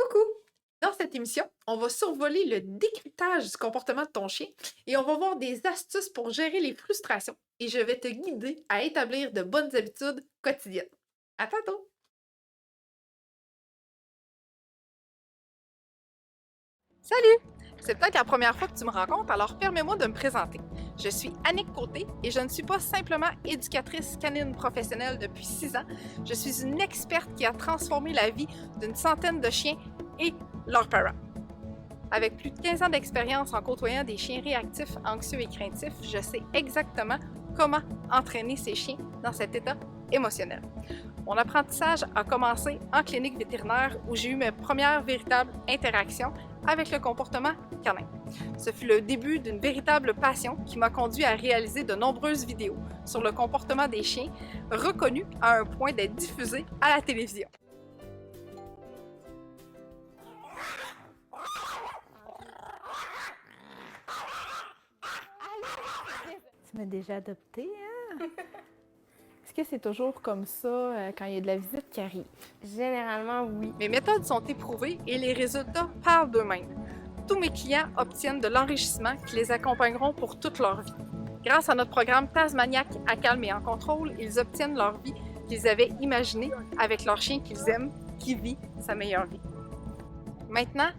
Coucou! Dans cette émission, on va survoler le décryptage du comportement de ton chien et on va voir des astuces pour gérer les frustrations. Et je vais te guider à établir de bonnes habitudes quotidiennes. À tantôt! Salut! C'est peut-être la première fois que tu me rencontres, alors permets-moi de me présenter. Je suis Annick Côté et je ne suis pas simplement éducatrice canine professionnelle depuis 6 ans. Je suis une experte qui a transformé la vie d'une centaine de chiens et leurs parents. Avec plus de 15 ans d'expérience en côtoyant des chiens réactifs, anxieux et craintifs, je sais exactement comment entraîner ces chiens dans cet état émotionnel. Mon apprentissage a commencé en clinique vétérinaire où j'ai eu mes premières véritables interactions avec le comportement canin. Ce fut le début d'une véritable passion qui m'a conduit à réaliser de nombreuses vidéos sur le comportement des chiens, reconnues à un point d'être diffusées à la télévision. Tu m'as déjà adoptée, hein? Est-ce que c'est toujours comme ça quand il y a de la visite qui arrive? Généralement, oui. Mes méthodes sont éprouvées et les résultats parlent d'eux-mêmes. Tous mes clients obtiennent de l'enrichissement qui les accompagneront pour toute leur vie. Grâce à notre programme Tasmaniac à calme et en contrôle, ils obtiennent leur vie qu'ils avaient imaginée avec leur chien qu'ils aiment, qui vit sa meilleure vie. Maintenant,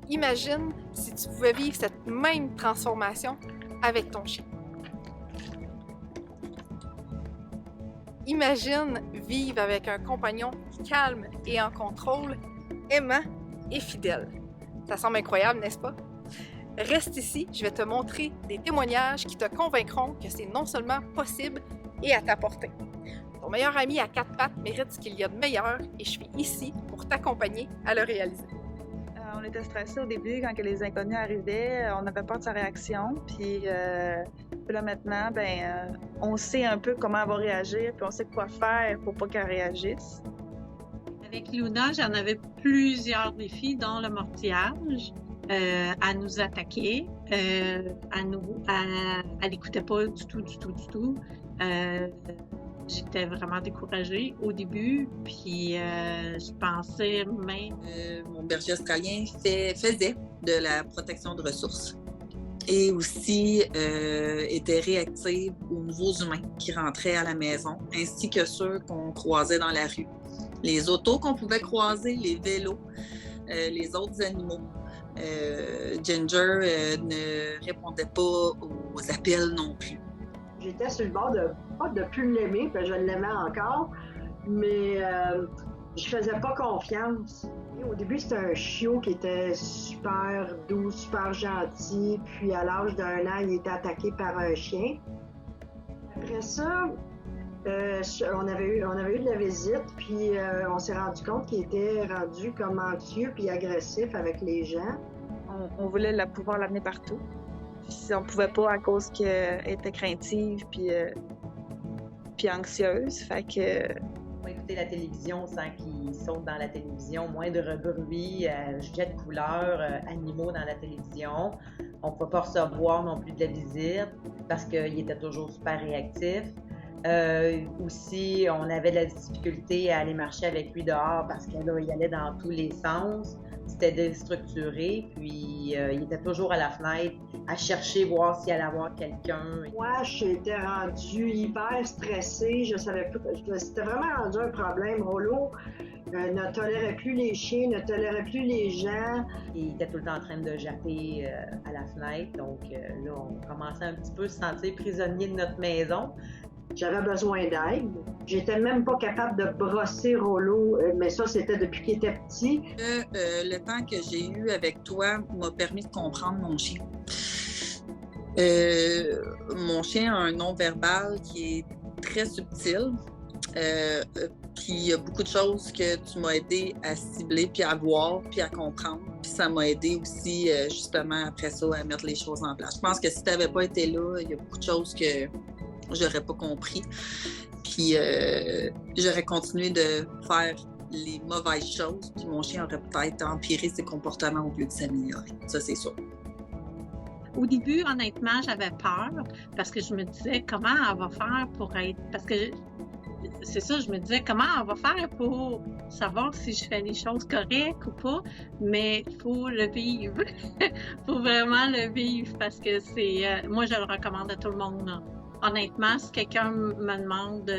imagine si tu pouvais vivre cette même transformation avec ton chien. Imagine vivre avec un compagnon calme et en contrôle, aimant et fidèle. Ça semble incroyable, n'est-ce pas? Reste ici, je vais te montrer des témoignages qui te convaincront que c'est non seulement possible et à ta portée. Ton meilleur ami à 4 pattes mérite ce qu'il y a de meilleur et je suis ici pour t'accompagner à le réaliser. On était stressés au début quand les inconnus arrivaient, on avait peur de sa réaction, puis là maintenant, on sait un peu comment elle va réagir, puis on sait quoi faire pour pas qu'elle réagisse. Avec Luna, j'en avais plusieurs défis, dont le mortillage, à nous attaquer, elle n'écoutait pas du tout. J'étais vraiment découragée au début, puis je pensais même... Mon berger australien faisait de la protection de ressources et aussi était réactive aux nouveaux humains qui rentraient à la maison, ainsi que ceux qu'on croisait dans la rue. Les autos qu'on pouvait croiser, les vélos, les autres animaux. Ginger ne répondait pas aux appels non plus. J'étais sur le bord pas de plus l'aimer, parce que je l'aimais encore, mais je faisais pas confiance. Et au début, c'était un chiot qui était super doux, super gentil, puis à l'âge d'1 an, il était attaqué par un chien. Après ça, on avait eu de la visite, puis on s'est rendu compte qu'il était rendu comme anxieux puis agressif avec les gens. On voulait pouvoir l'amener partout. Puis on pouvait pas à cause qu'elle était craintive puis anxieuse. Fait que... On va écouter la télévision sans qu'ils sautent dans la télévision, moindre bruit, jets de couleurs, animaux dans la télévision. On ne pouvait pas recevoir non plus de la visite parce qu'il était toujours super réactif. Aussi, on avait de la difficulté à aller marcher avec lui dehors parce qu'il allait dans tous les sens. C'était déstructuré, puis il était toujours à la fenêtre à chercher, voir s'il allait avoir quelqu'un. Moi, j'étais rendue hyper stressée, je savais pas, c'était vraiment rendu un problème. Rollo ne tolérait plus les chiens, ne tolérait plus les gens. Il était tout le temps en train de japper à la fenêtre, donc là, on commençait un petit peu à se sentir prisonnier de notre maison. J'avais besoin d'aide. J'étais même pas capable de brosser Rollo, mais ça, c'était depuis qu'il était petit. Le temps que j'ai eu avec toi m'a permis de comprendre mon chien. Mon chien a un non-verbal qui est très subtil. Puis il y a beaucoup de choses que tu m'as aidé à cibler, puis à voir, puis à comprendre. Puis ça m'a aidé aussi, justement, après ça, à mettre les choses en place. Je pense que si tu n'avais pas été là, il y a beaucoup de choses que j'aurais pas compris. Puis j'aurais continué de faire les mauvaises choses, puis mon chien aurait peut-être empiré ses comportements au lieu de s'améliorer. Ça, c'est sûr. Au début, honnêtement, j'avais peur parce que je me disais comment elle va faire pour être... Parce que c'est ça, je me disais comment on va faire pour savoir si je fais les choses correctes ou pas, mais il faut le vivre. Il faut vraiment le vivre parce que moi je le recommande à tout le monde, là. Honnêtement, si quelqu'un me demande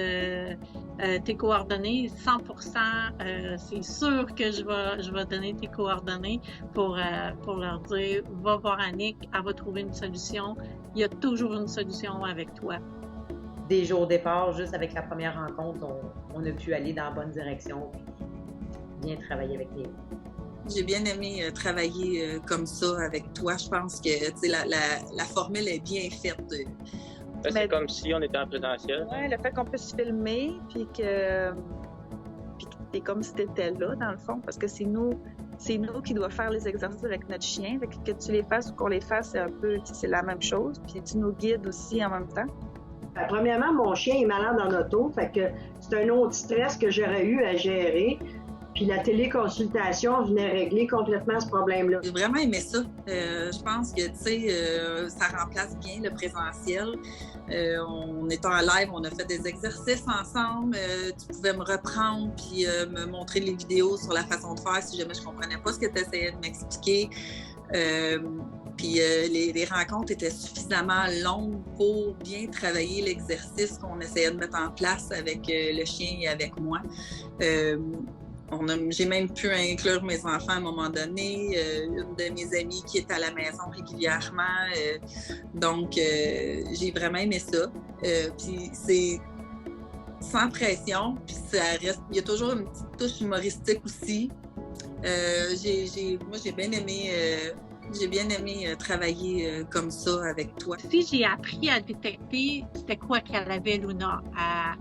tes coordonnées, 100%, c'est sûr que je vais donner tes coordonnées pour leur dire, va voir Annick, elle va trouver une solution. Il y a toujours une solution avec toi. Déjà au départ, juste avec la première rencontre, on a pu aller dans la bonne direction et bien travailler avec les autres. J'ai bien aimé travailler comme ça avec toi. Je pense que la formule est bien faite. C'est comme si on était en présentiel. Oui, le fait qu'on puisse filmer, puis que c'est comme si tu étais là, dans le fond, parce que c'est nous qui doivent faire les exercices avec notre chien. Fait que tu les fasses ou qu'on les fasse, c'est la même chose. Puis tu nous guides aussi en même temps. Premièrement, mon chien est malade en auto, fait que c'est un autre stress que j'aurais eu à gérer. Puis la téléconsultation venait régler complètement ce problème-là. J'ai vraiment aimé ça. Je pense que, ça remplace bien le présentiel. On est en live, on a fait des exercices ensemble. Tu pouvais me reprendre puis me montrer les vidéos sur la façon de faire si jamais je comprenais pas ce que tu essayais de m'expliquer. Puis les rencontres étaient suffisamment longues pour bien travailler l'exercice qu'on essayait de mettre en place avec le chien et avec moi. J'ai même pu inclure mes enfants à un moment donné, une de mes amies qui est à la maison régulièrement. Donc, j'ai vraiment aimé ça. Puis c'est sans pression, puis ça reste. Il y a toujours une petite touche humoristique aussi. Moi, j'ai bien aimé. J'ai bien aimé travailler comme ça avec toi. Si j'ai appris à détecter c'était quoi qu'elle avait, Luna,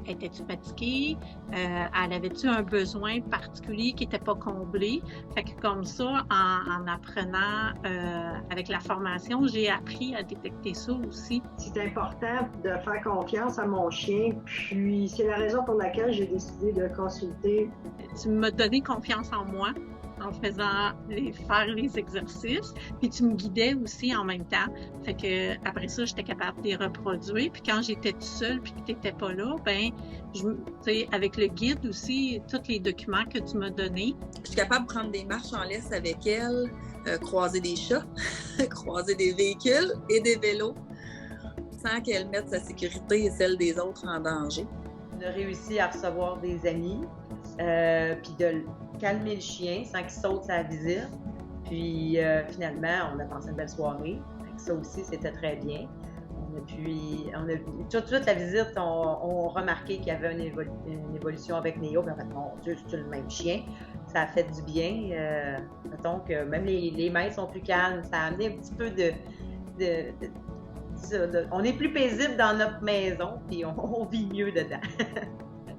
était-tu fatiguée? Elle avait-tu un besoin particulier qui n'était pas comblé? Fait que comme ça, en apprenant avec la formation, j'ai appris à détecter ça aussi. C'est important de faire confiance à mon chien, puis c'est la raison pour laquelle j'ai décidé de consulter. Tu m'as donné confiance en moi en faisant faire les exercices, puis tu me guidais aussi en même temps. Fait que après ça, j'étais capable de les reproduire. Puis quand j'étais toute seule, puis que tu n'étais pas là, avec le guide aussi, tous les documents que tu m'as donnés. Je suis capable de prendre des marches en laisse avec elle, croiser des chats, croiser des véhicules et des vélos, sans qu'elle mette sa sécurité et celle des autres en danger. On a réussi à recevoir des amis, puis de calmer le chien sans qu'il saute sa visite. Puis finalement, on a passé une belle soirée. Ça aussi, c'était très bien. Toute la visite, on remarqué qu'il y avait une évolution avec Néo. Puis en fait, mon Dieu, c'est le même chien. Ça a fait du bien. Mettons que même les mains sont plus calmes. Ça a amené un petit peu on est plus paisible dans notre maison, puis on vit mieux dedans.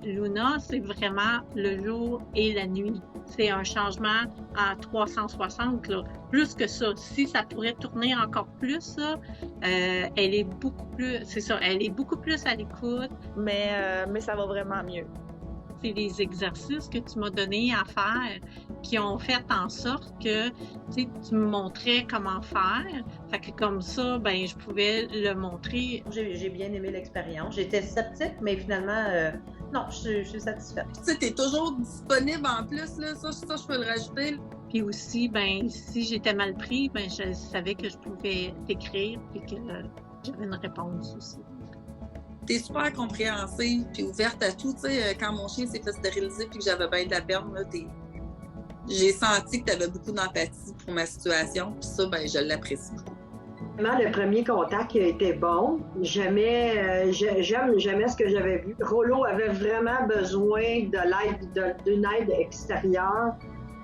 Luna, c'est vraiment le jour et la nuit. C'est un changement à 360, là. Plus que ça. Si ça pourrait tourner encore plus, là, elle est beaucoup plus, c'est ça, elle est beaucoup plus à l'écoute. Mais ça va vraiment mieux. C'est les exercices que tu m'as donnés à faire qui ont fait en sorte que tu me montrais comment faire. Fait que comme ça, je pouvais le montrer. J'ai bien aimé l'expérience. J'étais sceptique, mais finalement, non, je suis satisfaite. Tu es toujours disponible en plus, là, ça je peux le rajouter. Puis aussi, si j'étais mal pris, je savais que je pouvais t'écrire et que j'avais une réponse aussi. T'es super compréhensive puis ouverte à tout. Quand mon chien s'est fait stériliser puis que j'avais bien de la peine, là, j'ai senti que tu avais beaucoup d'empathie pour ma situation. Puis ça, je l'apprécie beaucoup. Le premier contact a été bon. J'aimais ce que j'avais vu. Rollo avait vraiment besoin d'une aide extérieure.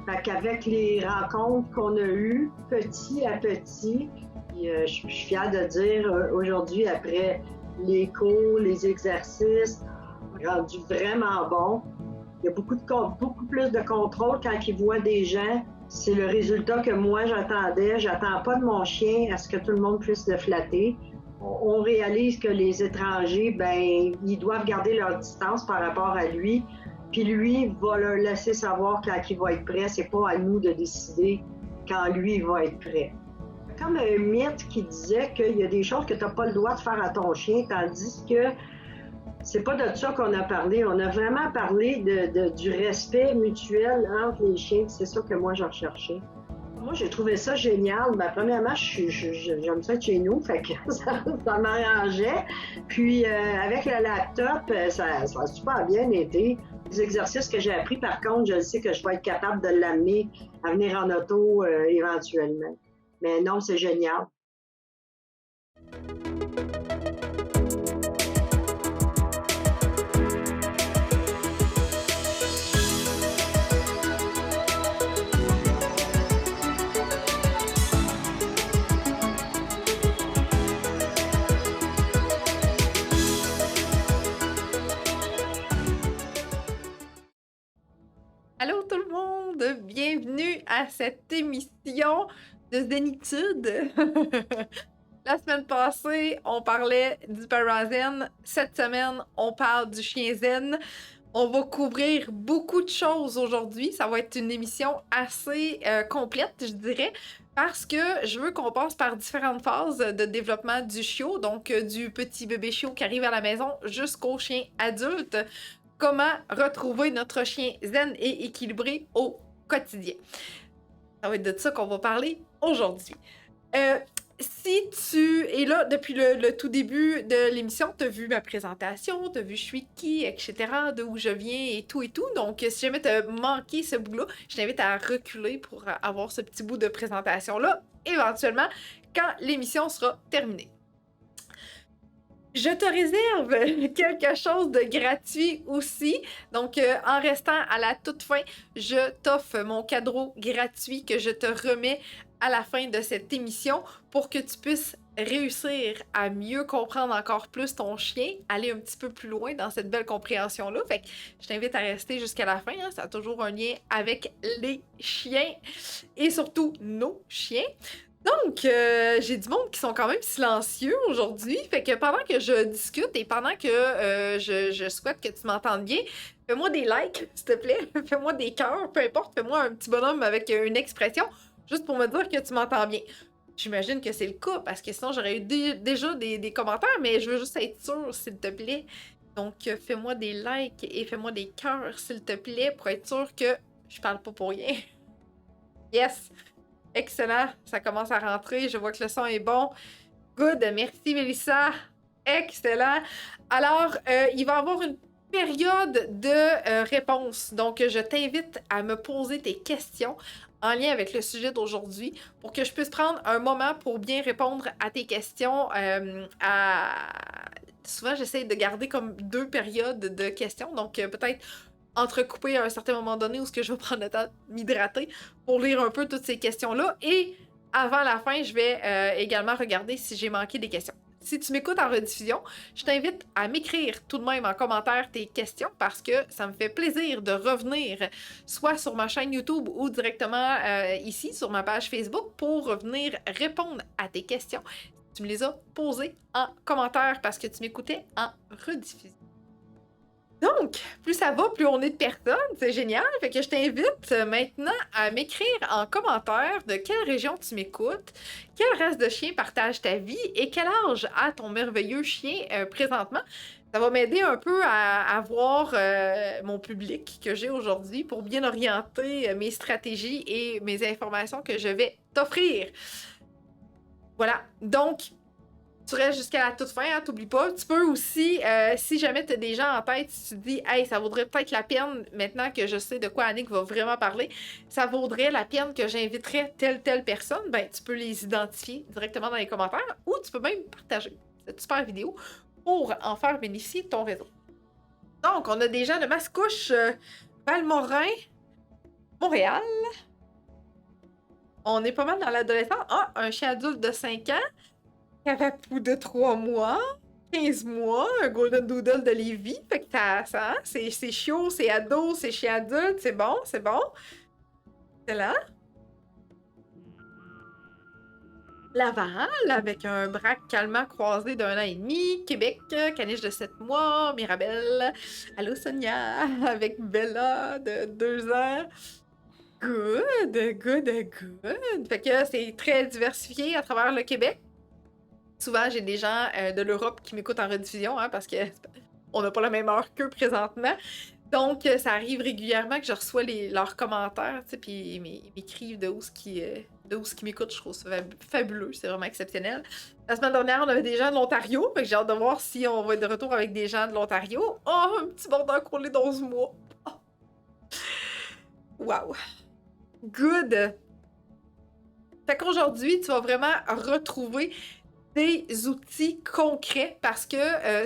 Fait qu'avec les rencontres qu'on a eues, petit à petit, je suis fière de dire aujourd'hui, après les cours, les exercices, rendu vraiment bon. Il y a beaucoup plus de contrôle quand il voit des gens. C'est le résultat que moi j'attendais. J'attends pas de mon chien à ce que tout le monde puisse le flatter. On réalise que les étrangers, ils doivent garder leur distance par rapport à lui. Puis lui va leur laisser savoir quand il va être prêt. C'est pas à nous de décider quand lui va être prêt. Comme un mythe qui disait qu'il y a des choses que tu n'as pas le droit de faire à ton chien, tandis que c'est pas de ça qu'on a parlé. On a vraiment parlé du respect mutuel entre les chiens. C'est ça que moi, j'ai recherché. Moi, j'ai trouvé ça génial. Ben, premièrement, j'aime ça être chez nous, fait que ça m'arrangeait. Puis, avec le laptop, ça a super bien été. Les exercices que j'ai appris, par contre, je sais que je vais être capable de l'amener à venir en auto éventuellement. Mais non, c'est génial. Allô tout le monde, bienvenue à cette émission de Zénitude. La semaine passée, on parlait du Parazen. Cette semaine, on parle du chien zen. On va couvrir beaucoup de choses aujourd'hui. Ça va être une émission assez complète, je dirais, parce que je veux qu'on passe par différentes phases de développement du chiot, donc du petit bébé chiot qui arrive à la maison jusqu'au chien adulte. Comment retrouver notre chien zen et équilibré au quotidien. Ça va être de ça qu'on va parler aujourd'hui. Si tu es là depuis le tout début de l'émission, tu as vu ma présentation, tu as vu je suis qui, etc., de où je viens et tout. Donc, si jamais tu as manqué ce bout-là, je t'invite à reculer pour avoir ce petit bout de présentation-là, éventuellement, quand l'émission sera terminée. Je te réserve quelque chose de gratuit aussi. Donc, en restant à la toute fin, je t'offre mon cadeau gratuit que je te remets à la fin de cette émission pour que tu puisses réussir à mieux comprendre encore plus ton chien, aller un petit peu plus loin dans cette belle compréhension-là. Fait que je t'invite à rester jusqu'à la fin. Hein, ça a toujours un lien avec les chiens et surtout nos chiens. Donc, j'ai du monde qui sont quand même silencieux aujourd'hui. Fait que pendant que je discute et pendant que je souhaite que tu m'entendes bien, fais-moi des likes, s'il te plaît. Fais-moi des cœurs, peu importe. Fais-moi un petit bonhomme avec une expression, juste pour me dire que tu m'entends bien. J'imagine que c'est le cas, parce que sinon, j'aurais eu déjà des commentaires, mais je veux juste être sûre, s'il te plaît. Donc, fais-moi des likes et fais-moi des cœurs, s'il te plaît, pour être sûr que je parle pas pour rien. Yes! Excellent, ça commence à rentrer, je vois que le son est bon. Good, merci Mélissa. Excellent. Alors, il va y avoir une période de réponses. Donc, je t'invite à me poser tes questions en lien avec le sujet d'aujourd'hui pour que je puisse prendre un moment pour bien répondre à tes questions. Souvent, j'essaie de garder comme 2 périodes de questions, donc peut-être entrecouper à un certain moment donné où ce que je vais prendre le temps de m'hydrater pour lire un peu toutes ces questions-là. Et avant la fin, je vais également regarder si j'ai manqué des questions. Si tu m'écoutes en rediffusion, je t'invite à m'écrire tout de même en commentaire tes questions parce que ça me fait plaisir de revenir soit sur ma chaîne YouTube ou directement ici sur ma page Facebook pour revenir répondre à tes questions. Tu me les as posées en commentaire parce que tu m'écoutais en rediffusion. Donc, plus ça va, plus on est de personnes, c'est génial. Fait que je t'invite maintenant à m'écrire en commentaire de quelle région tu m'écoutes, quelle race de chien partage ta vie et quel âge a ton merveilleux chien présentement. Ça va m'aider un peu à voir mon public que j'ai aujourd'hui pour bien orienter mes stratégies et mes informations que je vais t'offrir. Voilà, donc tu restes jusqu'à la toute fin, hein, t'oublies pas. Tu peux aussi, si jamais tu as des gens en tête, si tu te dis « Hey, ça vaudrait peut-être la peine, maintenant que je sais de quoi Annick va vraiment parler, ça vaudrait la peine que j'inviterais telle personne », ben tu peux les identifier directement dans les commentaires ou tu peux même partager cette super vidéo pour en faire bénéficier ton réseau. Donc, on a des gens de Mascouche, Valmorin, Montréal. On est pas mal dans l'adolescence. Ah, un chien adulte de 5 ans. Carapou de 3 mois, 15 mois, un Golden Doodle de Lévis. Fait que c'est chiot, c'est ado, c'est chien adulte, c'est bon, c'est bon. C'est là. Laval, avec un braque calmant croisé d'1 an et demi. Québec, caniche de 7 mois. Mirabelle. Allô Sonia, avec Bella de 2 ans. Good. Fait que c'est très diversifié à travers le Québec. Souvent, j'ai des gens de l'Europe qui m'écoutent en rediffusion, hein, parce que on n'a pas la même heure qu'eux présentement. Donc, ça arrive régulièrement que je reçois leurs commentaires, tu sais, puis ils m'écrivent de où ce qui m'écoutent. Je trouve ça fabuleux, c'est vraiment exceptionnel. La semaine dernière, on avait des gens de l'Ontario, fait que j'ai hâte de voir si on va être de retour avec des gens de l'Ontario. Oh, un petit bordel collé d'11 mois. Oh. Wow. Good. Fait qu'aujourd'hui, tu vas vraiment retrouver des outils concrets parce que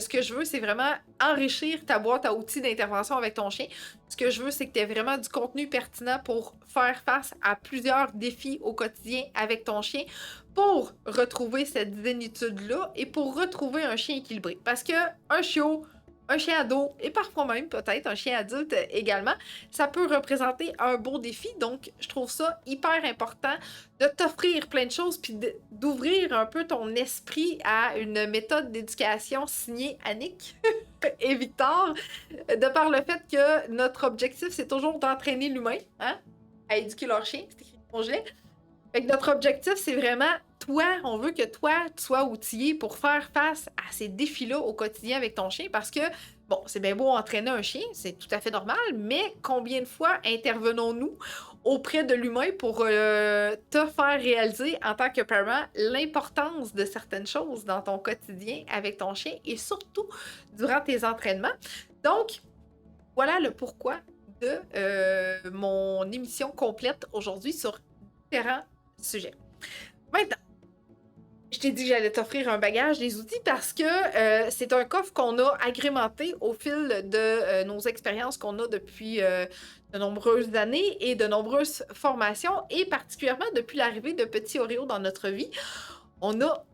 ce que je veux, c'est vraiment enrichir ta boîte à outils d'intervention avec ton chien. Ce que je veux, c'est que tu aies vraiment du contenu pertinent pour faire face à plusieurs défis au quotidien avec ton chien pour retrouver cette zénitude-là et pour retrouver un chien équilibré. Parce que un chiot, un chien ado et parfois même peut-être un chien adulte également, ça peut représenter un beau défi. Donc, je trouve ça hyper important de t'offrir plein de choses puis d'ouvrir un peu ton esprit à une méthode d'éducation signée Annick et Victor, de par le fait que notre objectif, c'est toujours d'entraîner l'humain à éduquer leur chien. C'est écrit dans mon gilet. Fait que notre objectif, c'est vraiment toi, on veut que toi, tu sois outillé pour faire face à ces défis-là au quotidien avec ton chien parce que, bon, c'est bien beau entraîner un chien, c'est tout à fait normal, mais combien de fois intervenons-nous auprès de l'humain pour te faire réaliser en tant que parent l'importance de certaines choses dans ton quotidien avec ton chien et surtout durant tes entraînements. Donc, voilà le pourquoi de mon émission complète aujourd'hui sur différents sujets. Maintenant, je t'ai dit que j'allais t'offrir un bagage, des outils, parce que c'est un coffre qu'on a agrémenté au fil de nos expériences qu'on a depuis de nombreuses années et de nombreuses formations, et particulièrement depuis l'arrivée de Petit Oreo dans notre vie. On a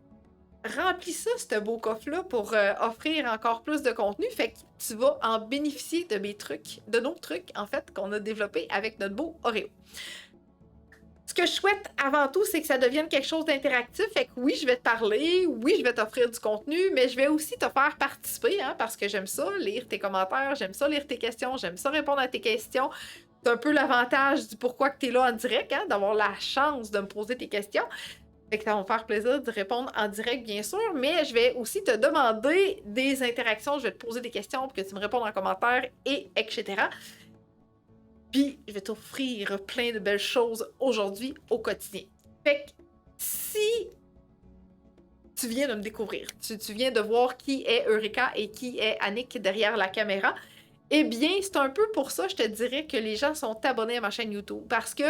rempli ça, ce beau coffre-là, pour offrir encore plus de contenu. Fait que tu vas en bénéficier de mes trucs, de nos trucs, en fait, qu'on a développés avec notre beau Oreo. Ce que je souhaite avant tout, c'est que ça devienne quelque chose d'interactif. Fait que oui, je vais te parler, oui, je vais t'offrir du contenu, mais je vais aussi te faire participer, parce que j'aime ça, lire tes commentaires, j'aime ça, lire tes questions, j'aime ça, répondre à tes questions. C'est un peu l'avantage du pourquoi que tu es là en direct, d'avoir la chance de me poser tes questions. Fait que ça va me faire plaisir de répondre en direct, bien sûr, mais je vais aussi te demander des interactions, je vais te poser des questions pour que tu me répondes en commentaire, et etc. Puis, je vais t'offrir plein de belles choses aujourd'hui au quotidien. Fait que si tu viens de me découvrir, tu viens de voir qui est Eureka et qui est Annick derrière la caméra, eh bien, c'est un peu pour ça, je te dirais, que les gens sont abonnés à ma chaîne YouTube. Parce que,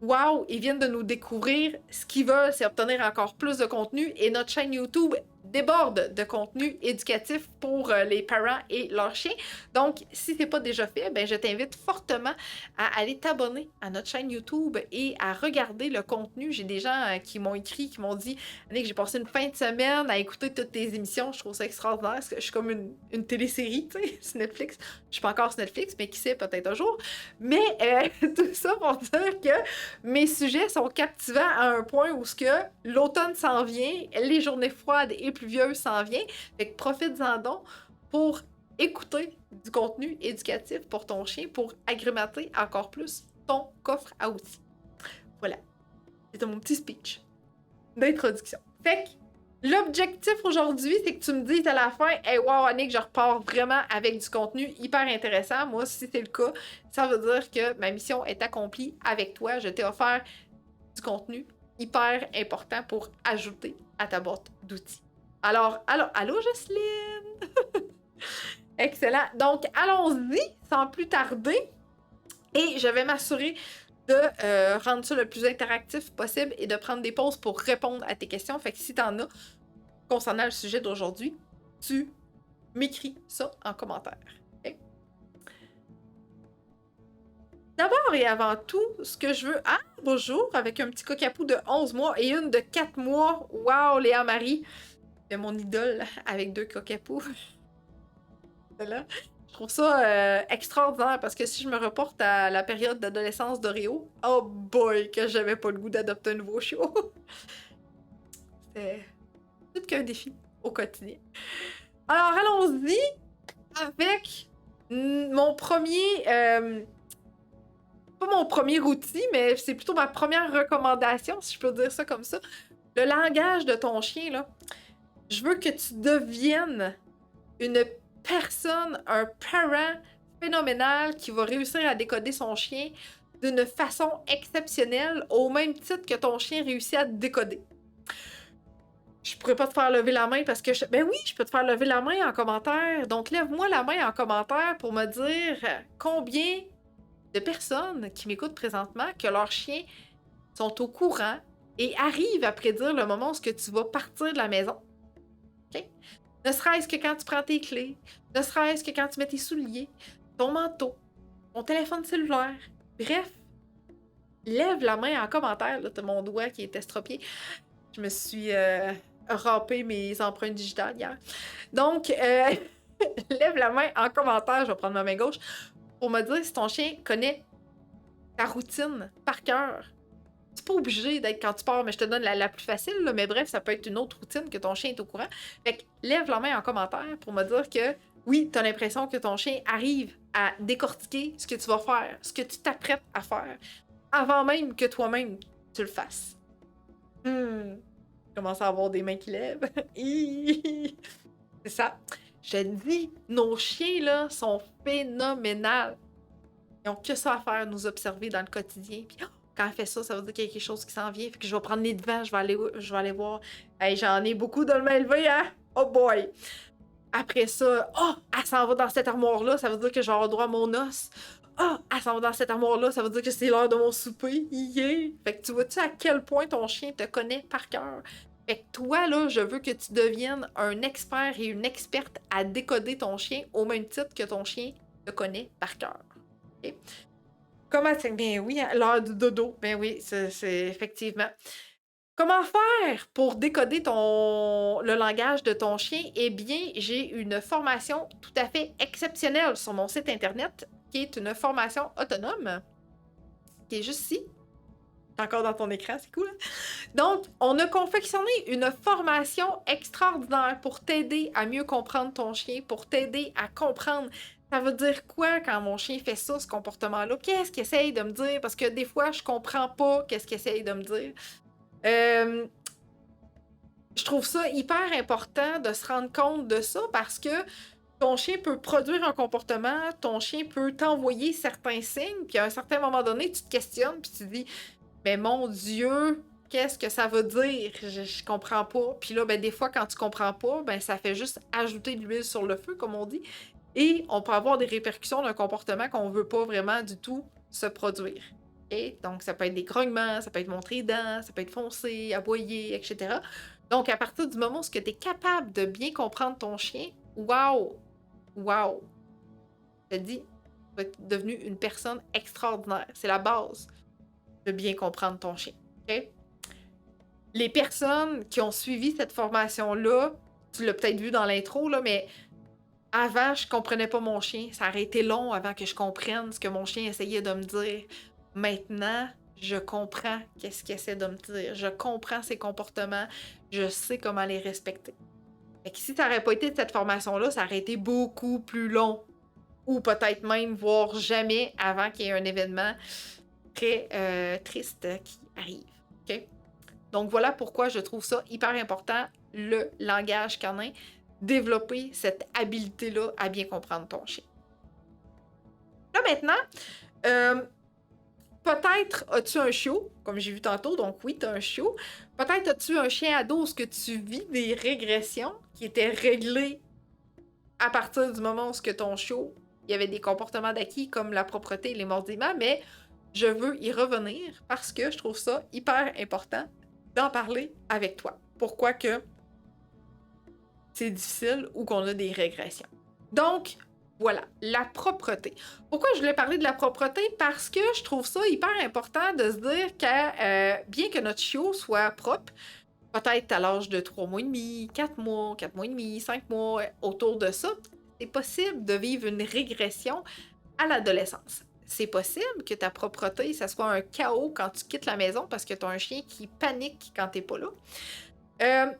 wow, ils viennent de nous découvrir. Ce qu'ils veulent, c'est obtenir encore plus de contenu. Et notre chaîne YouTube déborde de contenu éducatif pour les parents et leurs chiens. Donc, si c'est pas déjà fait, ben je t'invite fortement à aller t'abonner à notre chaîne YouTube et à regarder le contenu. J'ai des gens qui m'ont écrit, qui m'ont dit « Annick, j'ai passé une fin de semaine à écouter toutes tes émissions. Je trouve ça extraordinaire. Parce que je suis comme une télésérie, tu sais, sur Netflix. Je suis pas encore sur Netflix, mais qui sait, peut-être un jour. Mais tout ça pour dire que mes sujets sont captivants à un point où l'automne s'en vient, les journées froides et pluvieuses s'en viennent. Fait que profites-en donc pour écouter du contenu éducatif pour ton chien pour agrémenter encore plus ton coffre à outils. Voilà. C'était mon petit speech d'introduction. Fait que l'objectif aujourd'hui, c'est que tu me dises à la fin « Hey, wow, Annick, je repars vraiment avec du contenu hyper intéressant. » Moi, si c'est le cas, ça veut dire que ma mission est accomplie avec toi. Je t'ai offert du contenu hyper important pour ajouter à ta boîte d'outils. Alors, allô Jocelyne! Excellent. Donc, allons-y sans plus tarder. Et je vais m'assurer de rendre ça le plus interactif possible et de prendre des pauses pour répondre à tes questions. Fait que si t'en as concernant le sujet d'aujourd'hui, tu m'écris ça en commentaire. Okay? D'abord et avant tout, ce que je veux... Ah, bonjour! Avec un petit cockapou de 11 mois et une de 4 mois. Wow, Léa Marie! C'est mon idole avec 2 cockapous. Là. Je trouve ça extraordinaire parce que si je me reporte à la période d'adolescence d'Oreo, oh boy, que j'avais pas le goût d'adopter un nouveau chiot. C'est tout qu'un défi au quotidien. Alors, allons-y avec mon premier... pas mon premier outil, mais c'est plutôt ma première recommandation, si je peux dire ça comme ça. Le langage de ton chien, là. Je veux que tu deviennes une personne, un parent phénoménal qui va réussir à décoder son chien d'une façon exceptionnelle, au même titre que ton chien réussit à te décoder. Je pourrais pas te faire lever la main parce que... Ben oui, je peux te faire lever la main en commentaire. Donc, lève-moi la main en commentaire pour me dire combien de personnes qui m'écoutent présentement que leurs chiens sont au courant et arrivent à prédire le moment où tu vas partir de la maison. Okay? Ne serait-ce que quand tu prends tes clés, ne serait-ce que quand tu mets tes souliers, ton manteau, ton téléphone cellulaire. Bref, lève la main en commentaire. Là, t'as mon doigt qui est estropié. Je me suis râpé mes empreintes digitales hier. Donc, lève la main en commentaire. Je vais prendre ma main gauche pour me dire si ton chien connaît ta routine par cœur. C'est pas obligé d'être quand tu pars, mais je te donne la plus facile, là, mais bref, ça peut être une autre routine que ton chien est au courant. Fait que lève la main en commentaire pour me dire que oui, t'as l'impression que ton chien arrive à décortiquer ce que tu vas faire, ce que tu t'apprêtes à faire, avant même que toi-même tu le fasses. Je commence à avoir des mains qui lèvent. C'est ça. Je te dis, nos chiens, là, sont phénoménaux. Ils ont que ça à faire, nous observer dans le quotidien. Puis, quand elle fait ça, ça veut dire qu'il y a quelque chose qui s'en vient. Fait que je vais prendre les devants, je vais aller voir. Hey, j'en ai beaucoup de le main levée, hein? Oh boy! Après ça, elle s'en va dans cette armoire-là, ça veut dire que je vais avoir droit à mon os. Elle s'en va dans cette armoire-là, ça veut dire que c'est l'heure de mon souper. Yeah! Fait que tu vois-tu à quel point ton chien te connaît par cœur? Fait que toi, là, je veux que tu deviennes un expert et une experte à décoder ton chien au même titre que ton chien te connaît par cœur. Okay? Comment c'est? Ben oui, l'heure du dodo. Ben oui, c'est effectivement. Comment faire pour décoder le langage de ton chien? Eh bien, j'ai une formation tout à fait exceptionnelle sur mon site internet, qui est une formation autonome, qui est juste ici. T'es encore dans ton écran, c'est cool. Hein? Donc, on a confectionné une formation extraordinaire pour t'aider à mieux comprendre ton chien, pour t'aider à comprendre ça veut dire quoi quand mon chien fait ça, ce comportement-là? Qu'est-ce qu'il essaye de me dire? Parce que des fois, je comprends pas qu'est-ce qu'il essaye de me dire. Je trouve ça hyper important de se rendre compte de ça parce que ton chien peut produire un comportement, ton chien peut t'envoyer certains signes, puis à un certain moment donné, tu te questionnes, puis tu te dis « Mais mon Dieu, qu'est-ce que ça veut dire? Je comprends pas. » Puis là, ben, des fois, quand tu comprends pas, ben, ça fait juste ajouter de l'huile sur le feu, comme on dit. Et on peut avoir des répercussions d'un comportement qu'on ne veut pas vraiment du tout se produire. Okay? Donc, ça peut être des grognements, ça peut être montrer les dents, ça peut être foncer, aboyer, etc. Donc, à partir du moment où tu es capable de bien comprendre ton chien, wow! Je te dis, tu vas être devenu une personne extraordinaire. C'est la base de bien comprendre ton chien. Okay? Les personnes qui ont suivi cette formation-là, tu l'as peut-être vu dans l'intro, là, mais avant, je comprenais pas mon chien. Ça aurait été long avant que je comprenne ce que mon chien essayait de me dire. Maintenant, je comprends qu'est-ce qu'il essaie de me dire. Je comprends ses comportements. Je sais comment les respecter. Fait que si ça n'aurait pas été de cette formation-là, ça aurait été beaucoup plus long. Ou peut-être même, voire jamais, avant qu'il y ait un événement très triste qui arrive. Okay? Donc voilà pourquoi je trouve ça hyper important, le langage canin. Développer cette habileté-là à bien comprendre ton chien. Là, maintenant, peut-être as-tu un chiot, comme j'ai vu tantôt, donc oui, tu as un chiot. Peut-être as-tu un chien ado où tu vis des régressions qui étaient réglées à partir du moment où ton chiot, il y avait des comportements d'acquis comme la propreté et les mordillements, mais je veux y revenir parce que je trouve ça hyper important d'en parler avec toi. Pourquoi que c'est difficile ou qu'on a des régressions. Donc, voilà, la propreté. Pourquoi je voulais parler de la propreté? Parce que je trouve ça hyper important de se dire que bien que notre chiot soit propre, peut-être à l'âge de 3 mois et demi, 4 mois et demi, 5 mois, autour de ça, c'est possible de vivre une régression à l'adolescence. C'est possible que ta propreté, ça soit un chaos quand tu quittes la maison parce que tu as un chien qui panique quand tu n'es pas là.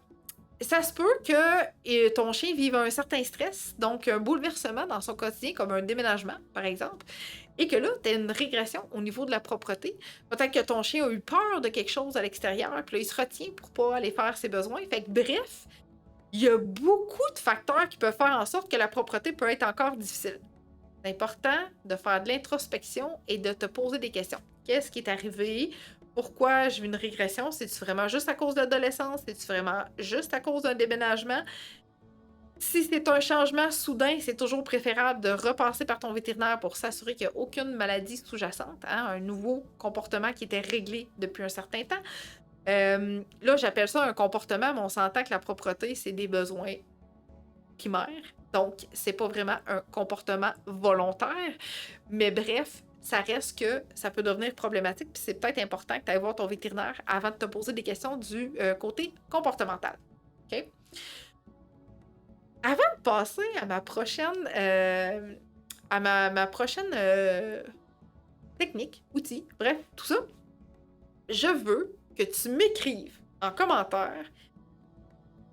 Ça se peut que ton chien vive un certain stress, donc un bouleversement dans son quotidien, comme un déménagement, par exemple, et que là, tu as une régression au niveau de la propreté. Peut-être que ton chien a eu peur de quelque chose à l'extérieur, puis là, il se retient pour pas aller faire ses besoins. Fait que bref, il y a beaucoup de facteurs qui peuvent faire en sorte que la propreté peut être encore difficile. C'est important de faire de l'introspection et de te poser des questions. Qu'est-ce qui est arrivé? Pourquoi j'ai eu une régression? C'est-tu vraiment juste à cause de l'adolescence? C'est-tu vraiment juste à cause d'un déménagement? Si c'est un changement soudain, c'est toujours préférable de repasser par ton vétérinaire pour s'assurer qu'il n'y a aucune maladie sous-jacente, hein, un nouveau comportement qui était réglé depuis un certain temps. Là, j'appelle ça un comportement, mais on s'entend que la propreté, c'est des besoins primaires. Donc, c'est pas vraiment un comportement volontaire. Mais bref, ça reste que ça peut devenir problématique, puis c'est peut-être important que tu ailles voir ton vétérinaire avant de te poser des questions du côté comportemental. OK? Avant de passer à ma prochaine, ma prochaine technique, outil, bref, tout ça, je veux que tu m'écrives en commentaire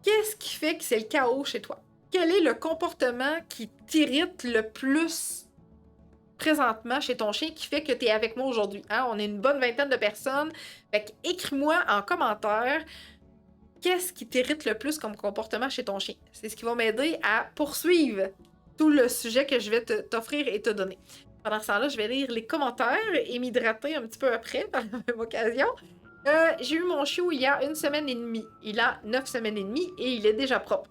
qu'est-ce qui fait que c'est le chaos chez toi. Quel est le comportement qui t'irrite le plus présentement chez ton chien qui fait que tu es avec moi aujourd'hui? Hein? On est une bonne vingtaine de personnes. Fait que écris-moi en commentaire qu'est-ce qui t'irrite le plus comme comportement chez ton chien. C'est ce qui va m'aider à poursuivre tout le sujet que je vais t'offrir et te donner. Pendant ce temps-là, je vais lire les commentaires et m'hydrater un petit peu après, par la même occasion. J'ai eu mon chiot il y a 1 semaine et demie. Il a 9 semaines et demie et il est déjà propre.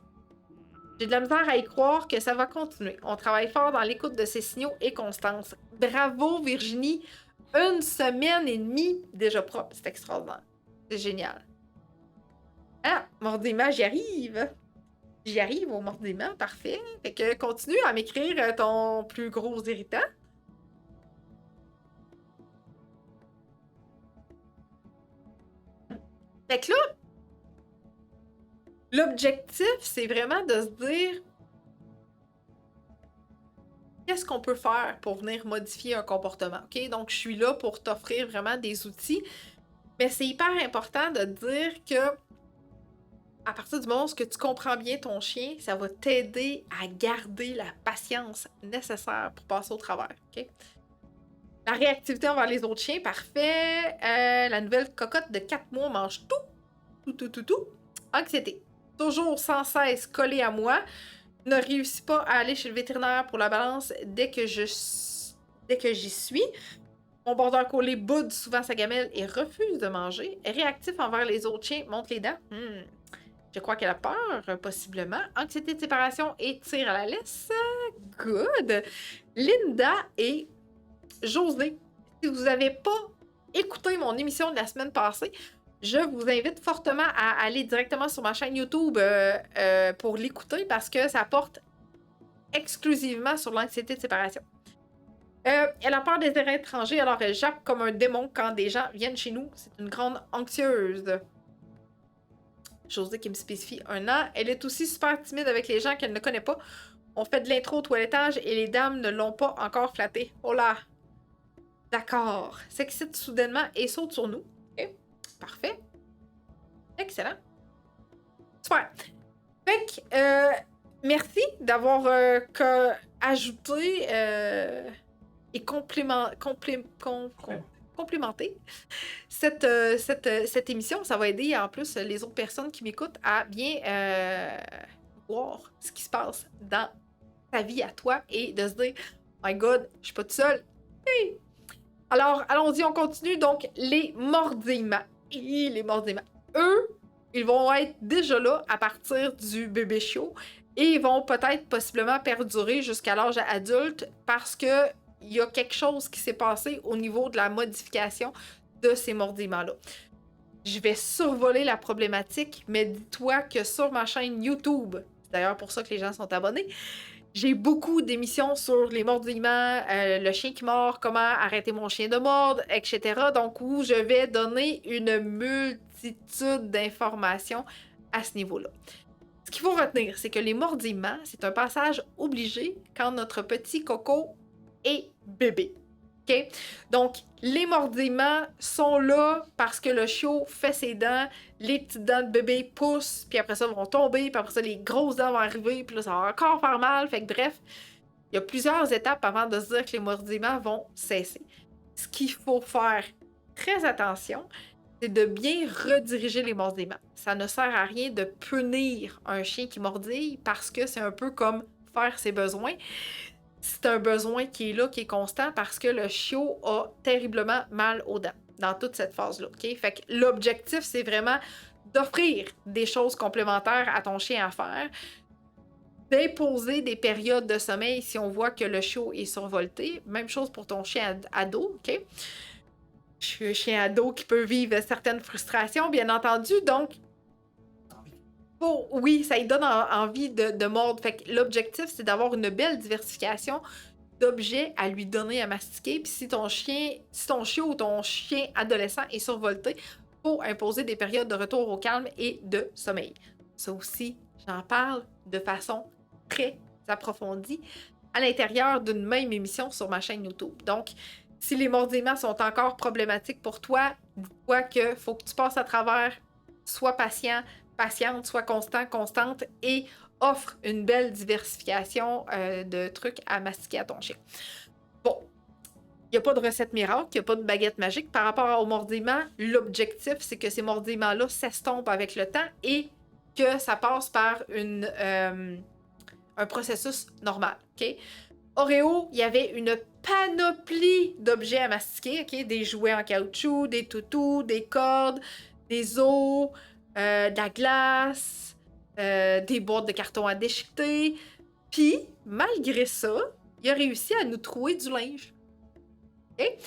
J'ai de la misère à y croire que ça va continuer. On travaille fort dans l'écoute de ses signaux et constance. Bravo Virginie! 1 semaine et demie déjà propre. C'est extraordinaire. C'est génial. Ah, mordiment, j'y arrive. J'y arrive au mordiment, parfait. Fait que continue à m'écrire ton plus gros irritant. Fait que là, l'objectif, c'est vraiment de se dire qu'est-ce qu'on peut faire pour venir modifier un comportement, OK? Donc, je suis là pour t'offrir vraiment des outils, mais c'est hyper important de dire que à partir du moment où tu comprends bien ton chien, ça va t'aider à garder la patience nécessaire pour passer au travers, OK? La réactivité envers les autres chiens, parfait. La nouvelle cocotte de 4 mois mange tout. Anxiété. Toujours sans cesse collée à moi. Ne réussit pas à aller chez le vétérinaire pour la balance dès que j'y suis. Mon border collie boude souvent sa gamelle et refuse de manger. Réactif envers les autres chiens, monte les dents. Je crois qu'elle a peur, possiblement. Anxiété de séparation et tire à la laisse. Good. Linda et José, si vous n'avez pas écouté mon émission de la semaine passée, je vous invite fortement à aller directement sur ma chaîne YouTube pour l'écouter parce que ça porte exclusivement sur l'anxiété de séparation. Elle a peur des terrains étrangers, alors elle jappe comme un démon quand des gens viennent chez nous. C'est une grande anxieuse. José qui me spécifie 1 an. Elle est aussi super timide avec les gens qu'elle ne connaît pas. On fait de l'intro au toilettage et les dames ne l'ont pas encore flattée. Oh là! D'accord. S'excite soudainement et saute sur nous. OK. Parfait. Excellent. Super. Fait que, merci d'avoir ajouté et complémenter cette émission. Ça va aider en plus les autres personnes qui m'écoutent à bien voir ce qui se passe dans ta vie à toi et de se dire « My God, je suis pas toute seule. Hey! » Alors, allons-y, on continue. Donc, les mordillements. Et les mordillements. Eux, ils vont être déjà là à partir du bébé chiot et ils vont peut-être possiblement perdurer jusqu'à l'âge adulte parce que il y a quelque chose qui s'est passé au niveau de la modification de ces mordillements-là. Je vais survoler la problématique, mais dis-toi que sur ma chaîne YouTube, c'est d'ailleurs pour ça que les gens sont abonnés, j'ai beaucoup d'émissions sur les mordillements, le chien qui mord, comment arrêter mon chien de mordre, etc. Donc, où je vais donner une multitude d'informations à ce niveau-là. Ce qu'il faut retenir, c'est que les mordillements, c'est un passage obligé quand notre petit coco est bébé. OK? Donc, les mordillements sont là parce que le chiot fait ses dents, les petites dents de bébé poussent, puis après ça, vont tomber, puis après ça, les grosses dents vont arriver, puis là, ça va encore faire mal. Fait que bref, il y a plusieurs étapes avant de se dire que les mordillements vont cesser. Ce qu'il faut faire très attention, c'est de bien rediriger les mordillements. Ça ne sert à rien de punir un chien qui mordille parce que c'est un peu comme faire ses besoins. C'est un besoin qui est là, qui est constant parce que le chiot a terriblement mal aux dents dans toute cette phase-là. Okay? Fait que l'objectif, c'est vraiment d'offrir des choses complémentaires à ton chien à faire, d'imposer des périodes de sommeil si on voit que le chiot est survolté. Même chose pour ton chien ado, OK? Je suis un chien ado qui peut vivre certaines frustrations, bien entendu, donc oui, ça lui donne envie de mordre. Fait que l'objectif, c'est d'avoir une belle diversification d'objets à lui donner à mastiquer. Puis si ton chiot ou ton chien adolescent est survolté, il faut imposer des périodes de retour au calme et de sommeil. Ça aussi, j'en parle de façon très approfondie à l'intérieur d'une même émission sur ma chaîne YouTube. Donc, si les mordillements sont encore problématiques pour toi, dis-toi qu'il faut que tu passes à travers, sois patient, patiente, sois constant, constante et offre une belle diversification de trucs à mastiquer à ton chien. Bon, il n'y a pas de recette miracle, il n'y a pas de baguette magique. Par rapport aux mordillements, l'objectif, c'est que ces mordillements-là s'estompent avec le temps et que ça passe par un processus normal. OK? Oreo, il y avait une panoplie d'objets à mastiquer, OK? Des jouets en caoutchouc, des toutous, des cordes, des os, de la glace, des boîtes de carton à déchiqueter. Puis, malgré ça, il a réussi à nous trouver du linge. Okay?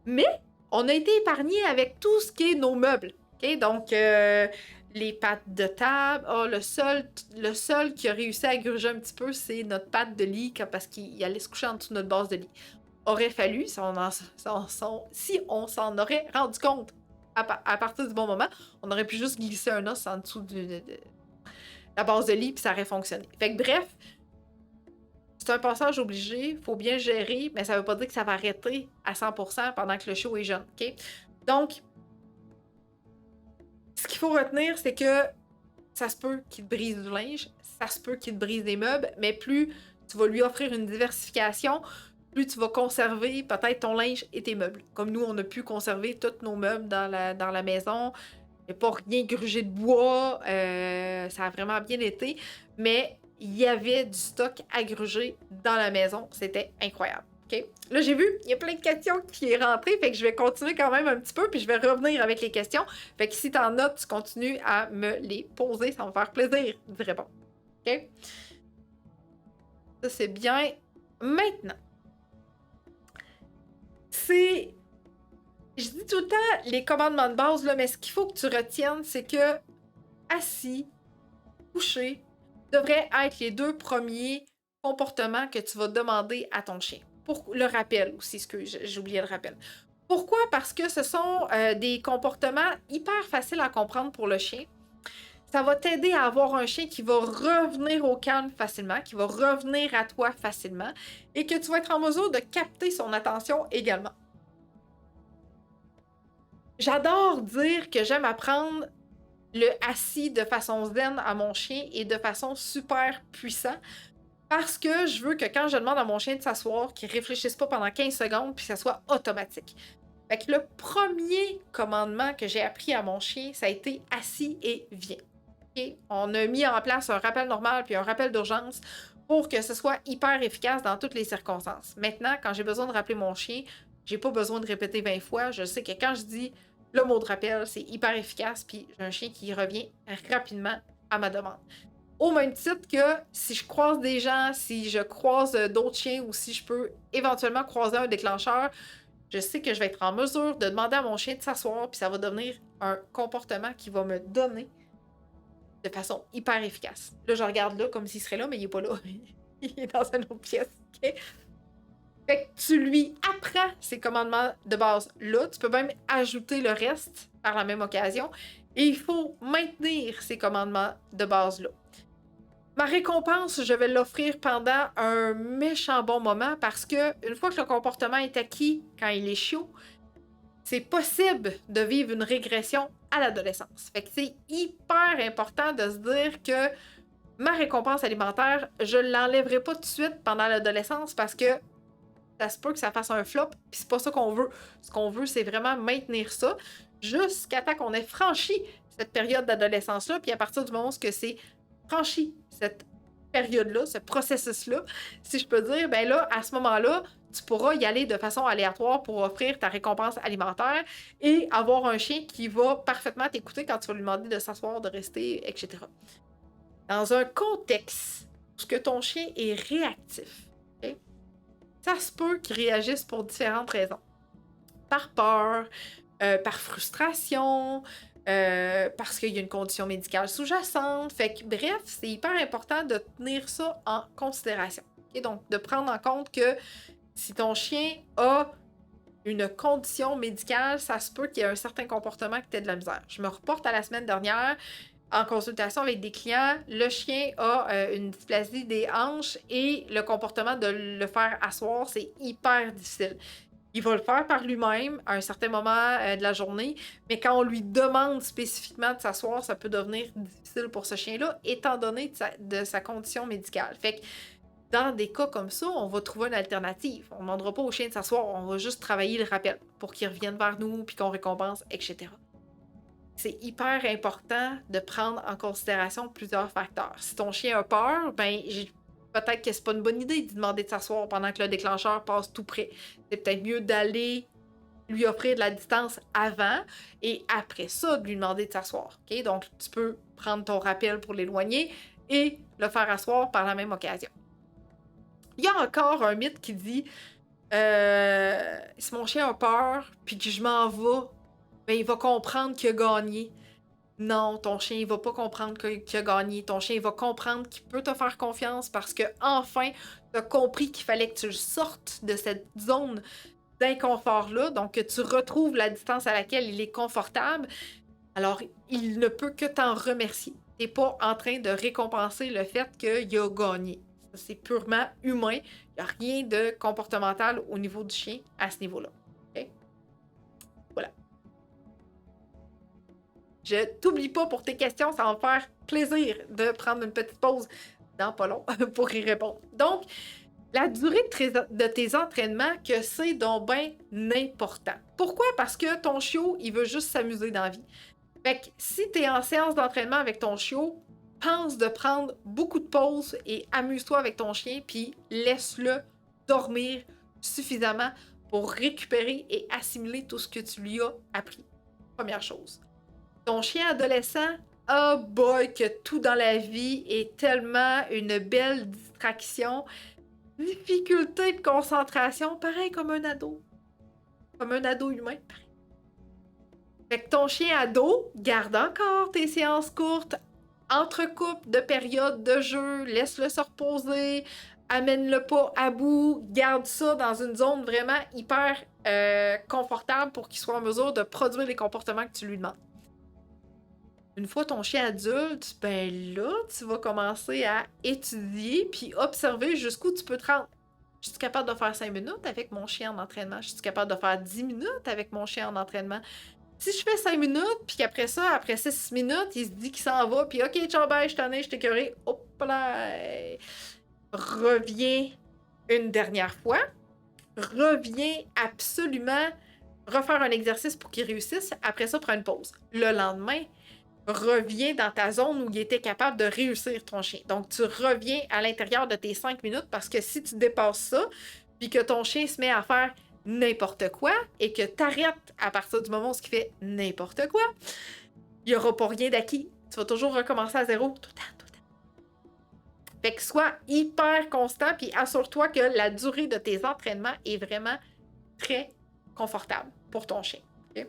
Mais, on a été épargnés avec tout ce qui est nos meubles. Okay? Donc, les pattes de table. Oh, le seul qui a réussi à gruger un petit peu, c'est notre patte de lit parce qu'il allait se coucher en dessous de notre base de lit. Aurait fallu, si on s'en aurait rendu compte à partir du bon moment, on aurait pu juste glisser un os en dessous de la base de lit puis ça aurait fonctionné. Fait que bref, c'est un passage obligé, faut bien gérer, mais ça veut pas dire que ça va arrêter à 100% pendant que le chiot est jeune. Okay? Donc, ce qu'il faut retenir, c'est que ça se peut qu'il te brise du linge, ça se peut qu'il te brise des meubles, mais plus tu vas lui offrir une diversification, plus tu vas conserver peut-être ton linge et tes meubles. Comme nous, on a pu conserver tous nos meubles dans la maison. Il n'y a pas rien grugé de bois. Ça a vraiment bien été. Mais il y avait du stock à gruger dans la maison. C'était incroyable. Okay? Là, j'ai vu, il y a plein de questions qui sont rentrées. Fait que je vais continuer quand même un petit peu. Puis je vais revenir avec les questions. Fait que si tu en as, tu continues à me les poser. Ça va me faire plaisir d'y répondre. OK? Ça, c'est bien. Maintenant. Je dis tout le temps les commandements de base, là, mais ce qu'il faut que tu retiennes, c'est que assis, couché, devraient être les 2 premiers comportements que tu vas demander à ton chien. Pour le rappel aussi, j'ai oublié le rappel. Pourquoi? Parce que ce sont des comportements hyper faciles à comprendre pour le chien. Ça va t'aider à avoir un chien qui va revenir au calme facilement, qui va revenir à toi facilement et que tu vas être en mesure de capter son attention également. J'adore dire que j'aime apprendre le assis de façon zen à mon chien et de façon super puissant parce que je veux que quand je demande à mon chien de s'asseoir, qu'il ne réfléchisse pas pendant 15 secondes puis que ça soit automatique. Fait que le premier commandement que j'ai appris à mon chien, ça a été assis et viens. Okay? On a mis en place un rappel normal puis un rappel d'urgence pour que ce soit hyper efficace dans toutes les circonstances. Maintenant, quand j'ai besoin de rappeler mon chien, j'ai pas besoin de répéter 20 fois. Je sais que quand je dis le mot de rappel, c'est hyper efficace puis j'ai un chien qui revient rapidement à ma demande. Au même titre que si je croise des gens, si je croise d'autres chiens ou si je peux éventuellement croiser un déclencheur, je sais que je vais être en mesure de demander à mon chien de s'asseoir puis ça va devenir un comportement qui va me donner de façon hyper efficace. Là, je regarde là comme s'il serait là, mais il est pas là. Il est dans une autre pièce. Okay? Fait que tu lui apprends ces commandements de base là. Tu peux même ajouter le reste par la même occasion. Et il faut maintenir ces commandements de base là. Ma récompense, je vais l'offrir pendant un méchant bon moment parce que une fois que le comportement est acquis quand il est chiot, c'est possible de vivre une régression à l'adolescence. Fait que c'est hyper important de se dire que ma récompense alimentaire, je ne l'enlèverai pas tout de suite pendant l'adolescence parce que ça se peut que ça fasse un flop, puis c'est pas ça qu'on veut. Ce qu'on veut, c'est vraiment maintenir ça. jusqu'à temps qu'on ait franchi cette période d'adolescence-là, puis à partir du moment où c'est franchi cette période-là, ce processus-là, si je peux dire, ben là, à ce moment-là, tu pourras y aller de façon aléatoire pour offrir ta récompense alimentaire et avoir un chien qui va parfaitement t'écouter quand tu vas lui demander de s'asseoir, de rester, etc. Dans un contexte où que ton chien est réactif, okay, ça se peut qu'il réagisse pour différentes raisons. Par peur, par frustration, parce qu'il y a une condition médicale sous-jacente. Fait que, bref, c'est hyper important de tenir ça en considération. Okay? Donc, de prendre en compte que si ton chien a une condition médicale, ça se peut qu'il y ait un certain comportement que tu aies de la misère. Je me reporte à la semaine dernière, en consultation avec des clients, le chien a une dysplasie des hanches et le comportement de le faire asseoir, c'est hyper difficile. Il va le faire par lui-même à un certain moment de la journée, mais quand on lui demande spécifiquement de s'asseoir, ça peut devenir difficile pour ce chien-là, étant donné de sa condition médicale. Fait que dans des cas comme ça, on va trouver une alternative. On ne demandera pas au chien de s'asseoir, on va juste travailler le rappel pour qu'il revienne vers nous, puis qu'on récompense, etc. C'est hyper important de prendre en considération plusieurs facteurs. Si ton chien a peur, ben peut-être que c'est pas une bonne idée de lui demander de s'asseoir pendant que le déclencheur passe tout près. C'est peut-être mieux d'aller lui offrir de la distance avant et après ça, de lui demander de s'asseoir. Okay? Donc, tu peux prendre ton rappel pour l'éloigner et le faire asseoir par la même occasion. Il y a encore un mythe qui dit si mon chien a peur puis que je m'en vais, ben, il va comprendre qu'il a gagné. Non, ton chien, il va pas comprendre qu'il a gagné. Ton chien, il va comprendre qu'il peut te faire confiance parce que enfin, tu as compris qu'il fallait que tu sortes de cette zone d'inconfort-là, donc que tu retrouves la distance à laquelle il est confortable. Alors, il ne peut que t'en remercier. Tu n'es pas en train de récompenser le fait qu'il a gagné. C'est purement humain. Il n'y a rien de comportemental au niveau du chien à ce niveau-là. Okay? Voilà. Je t'oublie pas pour tes questions, ça va me faire plaisir de prendre une petite pause dans pas long pour y répondre. Donc, la durée de tes entraînements, que c'est donc bien important. Pourquoi? Parce que ton chiot, il veut juste s'amuser dans la vie. Fait que si tu es en séance d'entraînement avec ton chiot, pense de prendre beaucoup de pauses et amuse-toi avec ton chien, puis laisse-le dormir suffisamment pour récupérer et assimiler tout ce que tu lui as appris. Première chose. Ton chien adolescent, oh boy, que tout dans la vie est tellement une belle distraction. Difficulté de concentration, pareil comme un ado. Comme un ado humain, pareil. Fait que ton chien ado, garde encore tes séances courtes, entrecoupe de périodes de jeu, laisse-le se reposer, amène-le pas à bout, garde ça dans une zone vraiment hyper confortable pour qu'il soit en mesure de produire les comportements que tu lui demandes. Une fois ton chien adulte, ben là, tu vas commencer à étudier puis observer jusqu'où tu peux te rendre. Je suis capable de faire 5 minutes avec mon chien en entraînement. Je suis capable de faire 10 minutes avec mon chien en entraînement. Si je fais 5 minutes, puis qu'après ça, après 6 minutes, il se dit qu'il s'en va, puis OK, ciao, bye, je t'en ai, je t'ai écœuré. Hop là! Reviens une dernière fois. Reviens absolument refaire un exercice pour qu'il réussisse. Après ça, prends une pause. Le lendemain, reviens dans ta zone où il était capable de réussir ton chien. Donc, tu reviens à l'intérieur de tes 5 minutes parce que si tu dépasses ça, puis que ton chien se met à faire n'importe quoi et que tu arrêtes à partir du moment où il fait n'importe quoi, il n'y aura pas rien d'acquis. Tu vas toujours recommencer à zéro tout le temps. Fait que sois hyper constant puis assure-toi que la durée de tes entraînements est vraiment très confortable pour ton chien. Okay?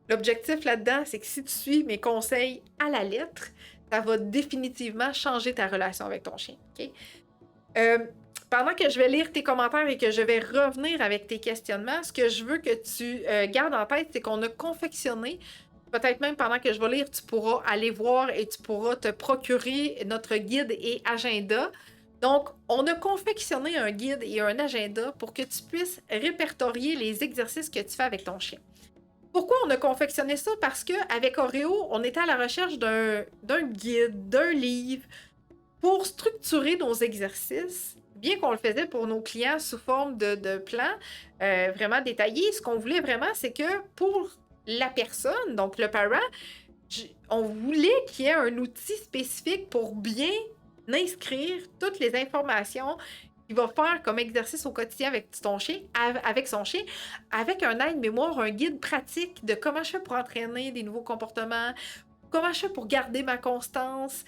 L'objectif là-dedans, c'est que si tu suis mes conseils à la lettre, ça va définitivement changer ta relation avec ton chien. Okay? Pendant que je vais lire tes commentaires et que je vais revenir avec tes questionnements, ce que je veux que tu gardes en tête, c'est qu'on a confectionné, peut-être même pendant que je vais lire, tu pourras aller voir et tu pourras te procurer notre guide et agenda. Donc, on a confectionné un guide et un agenda pour que tu puisses répertorier les exercices que tu fais avec ton chien. Pourquoi on a confectionné ça? Parce qu'avec Oreo, on était à la recherche d'un guide, d'un livre pour structurer nos exercices. Bien qu'on le faisait pour nos clients sous forme de plans vraiment détaillés, ce qu'on voulait vraiment, c'est que pour la personne, donc le parent, on voulait qu'il y ait un outil spécifique pour bien inscrire toutes les informations qu'il va faire comme exercice au quotidien avec son chien, avec un aide-mémoire, un guide pratique de comment je fais pour entraîner des nouveaux comportements, comment je fais pour garder ma constance,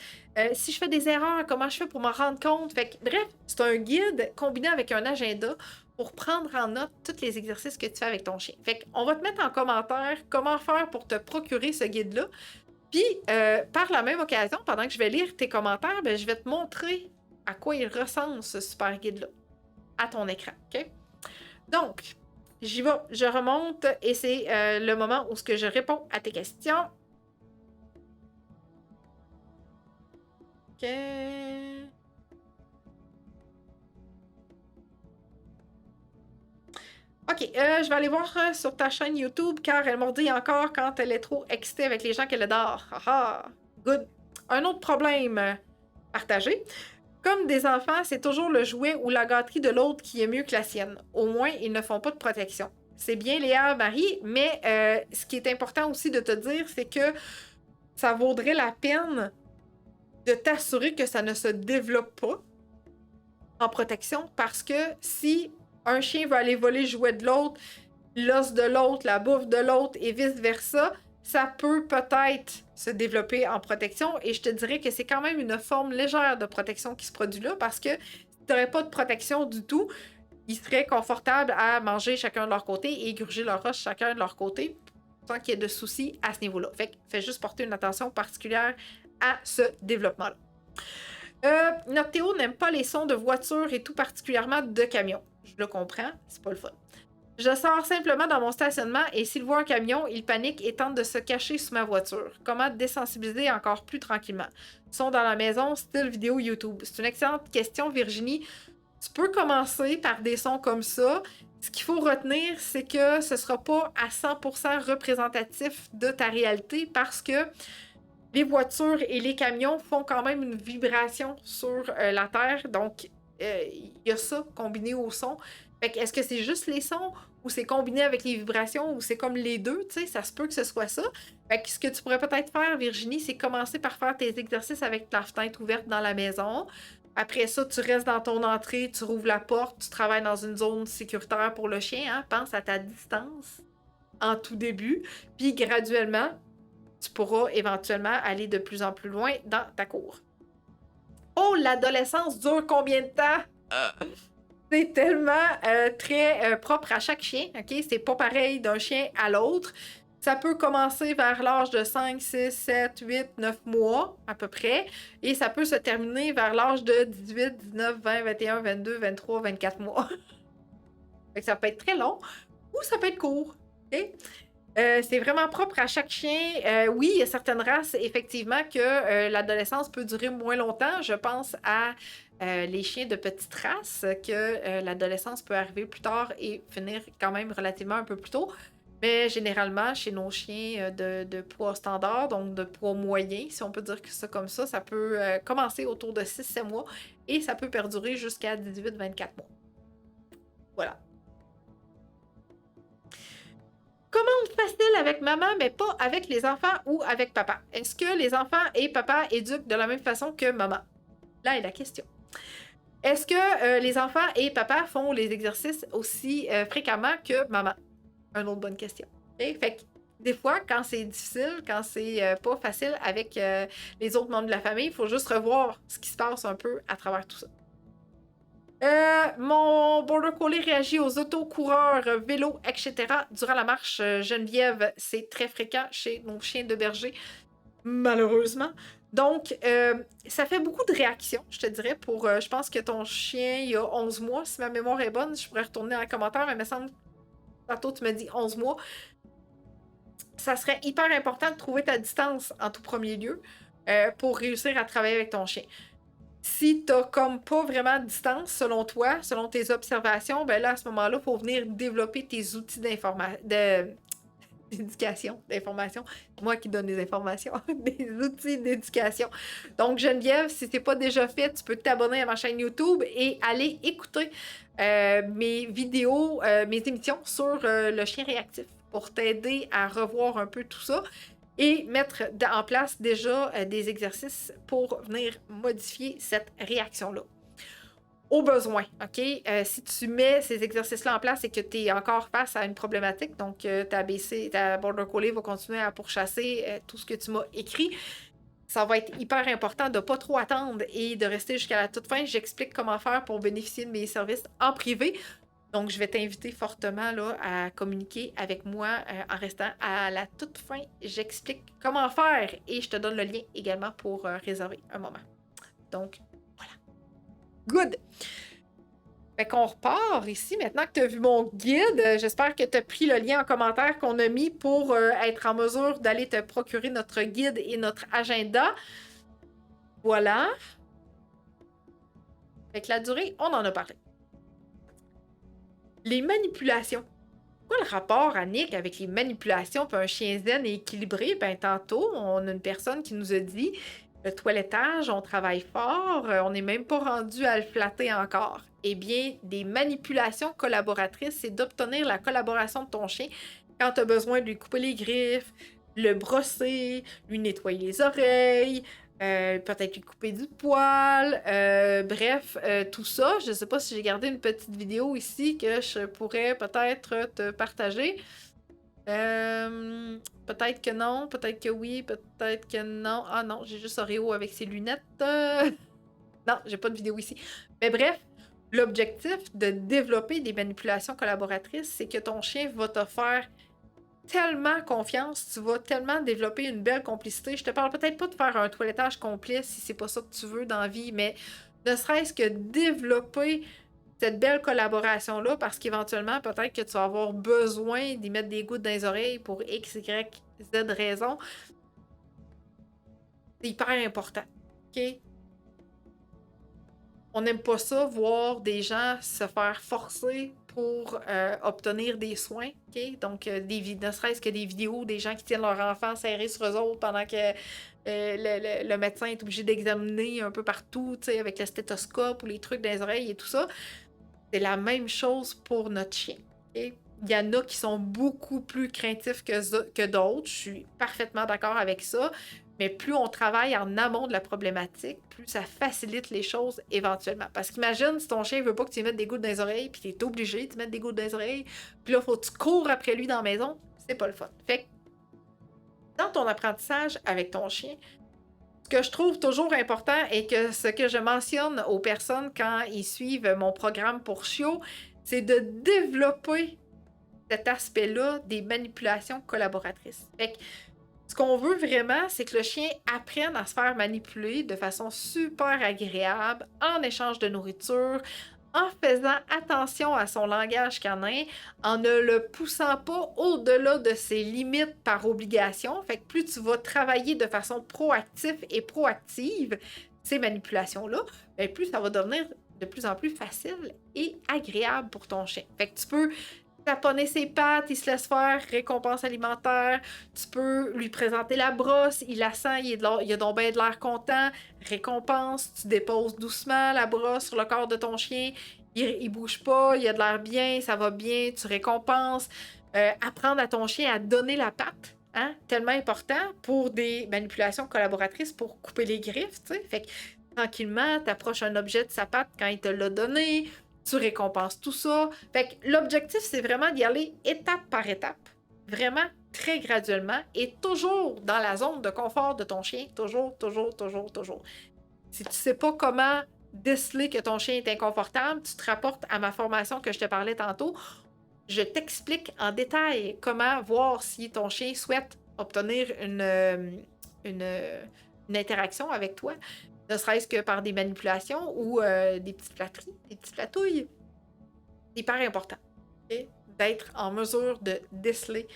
si je fais des erreurs, comment je fais pour m'en rendre compte. Fait que, bref, c'est un guide combiné avec un agenda pour prendre en note tous les exercices que tu fais avec ton chien. Fait qu'on va te mettre en commentaire comment faire pour te procurer ce guide-là. Puis, par la même occasion, pendant que je vais lire tes commentaires, ben, je vais te montrer à quoi il ressemble ce super guide-là à ton écran. OK? Donc, j'y vais, je remonte et c'est le moment où je réponds à tes questions. OK. OK, je vais aller voir sur ta chaîne YouTube car elle mordit encore quand elle est trop excitée avec les gens qu'elle adore. Haha, good. Un autre problème partagé. Comme des enfants, c'est toujours le jouet ou la gâterie de l'autre qui est mieux que la sienne. Au moins, ils ne font pas de protection. C'est bien, Léa, Marie, mais ce qui est important aussi de te dire, c'est que ça vaudrait la peine de t'assurer que ça ne se développe pas en protection parce que si un chien va aller voler le jouet de l'autre, l'os de l'autre, la bouffe de l'autre et vice-versa, ça peut peut-être se développer en protection et je te dirais que c'est quand même une forme légère de protection qui se produit là parce que si tu n'aurais pas de protection du tout, ils seraient confortables à manger chacun de leur côté et égorger leur roche chacun de leur côté sans qu'il y ait de soucis à ce niveau-là. Fait que fais juste porter une attention particulière à ce développement-là. Notre Théo n'aime pas les sons de voiture et tout particulièrement de camions. Je le comprends, c'est pas le fun. Je sors simplement dans mon stationnement et s'il voit un camion, il panique et tente de se cacher sous ma voiture. Comment désensibiliser encore plus tranquillement? Son dans la maison, style vidéo YouTube. C'est une excellente question, Virginie. Tu peux commencer par des sons comme ça. Ce qu'il faut retenir, c'est que ce ne sera pas à 100% représentatif de ta réalité parce que les voitures et les camions font quand même une vibration sur la terre. Donc, il y a ça combiné au son. Fait que est-ce que c'est juste les sons ou c'est combiné avec les vibrations ou c'est comme les deux? Tu sais, ça se peut que ce soit ça. Fait que ce que tu pourrais peut-être faire, Virginie, c'est commencer par faire tes exercices avec la fenêtre ouverte dans la maison. Après ça, tu restes dans ton entrée, tu rouvres la porte, tu travailles dans une zone sécuritaire pour le chien. Hein? Pense à ta distance en tout début. Puis graduellement, tu pourras éventuellement aller de plus en plus loin dans ta cour. Oh, l'adolescence dure combien de temps? C'est tellement très propre à chaque chien, OK? C'est pas pareil d'un chien à l'autre. Ça peut commencer vers l'âge de 5, 6, 7, 8, 9 mois à peu près. Et ça peut se terminer vers l'âge de 18, 19, 20, 21, 22, 23, 24 mois. Fait que ça peut être très long ou ça peut être court. OK? C'est vraiment propre à chaque chien. Oui, il y a certaines races, effectivement, que l'adolescence peut durer moins longtemps. Je pense à les chiens de petite race, que l'adolescence peut arriver plus tard et finir quand même relativement un peu plus tôt. Mais généralement, chez nos chiens de poids standard, donc de poids moyen, si on peut dire ça comme ça peut commencer autour de 6-7 mois et ça peut perdurer jusqu'à 18-24 mois. Voilà. Commande facile avec maman, mais pas avec les enfants ou avec papa. Est-ce que les enfants et papa éduquent de la même façon que maman? Là est la question. Est-ce que les enfants et papa font les exercices aussi fréquemment que maman? Une autre bonne question. Okay? Fait que des fois, quand c'est difficile, quand c'est pas facile avec les autres membres de la famille, il faut juste revoir ce qui se passe un peu à travers tout ça. Mon Border Collie réagit aux autocoureurs, vélos, etc. durant la marche. Geneviève, c'est très fréquent chez nos chiens de berger, malheureusement. Donc, ça fait beaucoup de réactions, je te dirais, pour... je pense que ton chien, il y a 11 mois, si ma mémoire est bonne. Je pourrais retourner dans les commentaires, mais il me semble... Tantôt, tu me dis 11 mois. Ça serait hyper important de trouver ta distance en tout premier lieu pour réussir à travailler avec ton chien. Si tu n'as comme pas vraiment de distance, selon toi, selon tes observations, ben là, à ce moment-là, il faut venir développer tes outils d'éducation, d'information. C'est moi qui donne des informations. Des outils d'éducation. Donc, Geneviève, si ce n'est pas déjà fait, tu peux t'abonner à ma chaîne YouTube et aller écouter mes vidéos, mes émissions sur le chien réactif pour t'aider à revoir un peu tout ça et mettre en place déjà des exercices pour venir modifier cette réaction-là. Au besoin, OK? Si tu mets ces exercices-là en place et que tu es encore face à une problématique, donc ta border collie va continuer à pourchasser tout ce que tu m'as écrit, ça va être hyper important de ne pas trop attendre et de rester jusqu'à la toute fin. J'explique comment faire pour bénéficier de mes services en privé. Donc, je vais t'inviter fortement là, à communiquer avec moi en restant à la toute fin. J'explique comment faire et je te donne le lien également pour réserver un moment. Donc, voilà. Good! Fait qu'on repart ici. Maintenant que tu as vu mon guide, j'espère que tu as pris le lien en commentaire qu'on a mis pour être en mesure d'aller te procurer notre guide et notre agenda. Voilà. Fait que la durée, on en a parlé. Les manipulations. Quoi le rapport, Annick, avec les manipulations puis un chien zen et équilibré? Ben, tantôt, on a une personne qui nous a dit le toilettage, on travaille fort, on n'est même pas rendu à le flatter encore. Eh bien, des manipulations collaboratrices, c'est d'obtenir la collaboration de ton chien quand tu as besoin de lui couper les griffes, le brosser, lui nettoyer les oreilles, peut-être lui couper du poil, bref, tout ça. Je ne sais pas si j'ai gardé une petite vidéo ici que je pourrais peut-être te partager. Peut-être que non, peut-être que oui, peut-être que non. Ah non, j'ai juste Oreo avec ses lunettes. Non, j'ai pas de vidéo ici. Mais bref, l'objectif de développer des manipulations collaboratrices, c'est que ton chien va te faire tellement confiance, tu vas tellement développer une belle complicité. Je te parle peut-être pas de faire un toilettage complet si c'est pas ça que tu veux dans la vie, mais ne serait-ce que développer cette belle collaboration-là, parce qu'éventuellement, peut-être que tu vas avoir besoin d'y mettre des gouttes dans les oreilles pour X, Y, Z raison. C'est hyper important. OK? On n'aime pas ça, voir des gens se faire forcer pour obtenir des soins. Okay? Donc, ne serait-ce que des vidéos des gens qui tiennent leur enfant serré sur eux autres pendant que le médecin est obligé d'examiner un peu partout, avec le stéthoscope ou les trucs dans les oreilles et tout ça. C'est la même chose pour notre chien. Okay? Il y en a qui sont beaucoup plus craintifs que d'autres. Je suis parfaitement d'accord avec ça. Mais plus on travaille en amont de la problématique, plus ça facilite les choses éventuellement. Parce qu'imagine si ton chien veut pas que tu lui mettes des gouttes dans les oreilles, puis tu es obligé de te mettre des gouttes dans les oreilles, puis là, il faut que tu cours après lui dans la maison, c'est pas le fun. Fait que dans ton apprentissage avec ton chien, ce que je trouve toujours important et que ce que je mentionne aux personnes quand ils suivent mon programme pour chiot, c'est de développer cet aspect-là des manipulations collaboratrices. Fait que ce qu'on veut vraiment, c'est que le chien apprenne à se faire manipuler de façon super agréable, en échange de nourriture, en faisant attention à son langage canin, en ne le poussant pas au-delà de ses limites par obligation. Fait que plus tu vas travailler de façon proactive et proactive ces manipulations-là, bien plus ça va devenir de plus en plus facile et agréable pour ton chien. Fait que tu peux taponner ses pattes, il se laisse faire, récompense alimentaire. Tu peux lui présenter la brosse, il la sent, il a donc bien de l'air content. Récompense, tu déposes doucement la brosse sur le corps de ton chien. Il bouge pas, il a de l'air bien, ça va bien, tu récompenses. Apprendre à ton chien à donner la patte, hein, tellement important pour des manipulations collaboratrices pour couper les griffes, tu sais. Fait que tranquillement, tu approches un objet de sa patte quand il te l'a donné. Tu récompenses tout ça. Fait que l'objectif, c'est vraiment d'y aller étape par étape. Vraiment très graduellement et toujours dans la zone de confort de ton chien. Toujours. Si tu sais pas comment déceler que ton chien est inconfortable, tu te rapportes à ma formation que je te parlais tantôt. Je t'explique en détail comment voir si ton chien souhaite obtenir une interaction avec toi. Ne serait-ce que par des manipulations ou des petites flatteries, des petites flatouilles. C'est hyper important, okay? D'être en mesure de déceler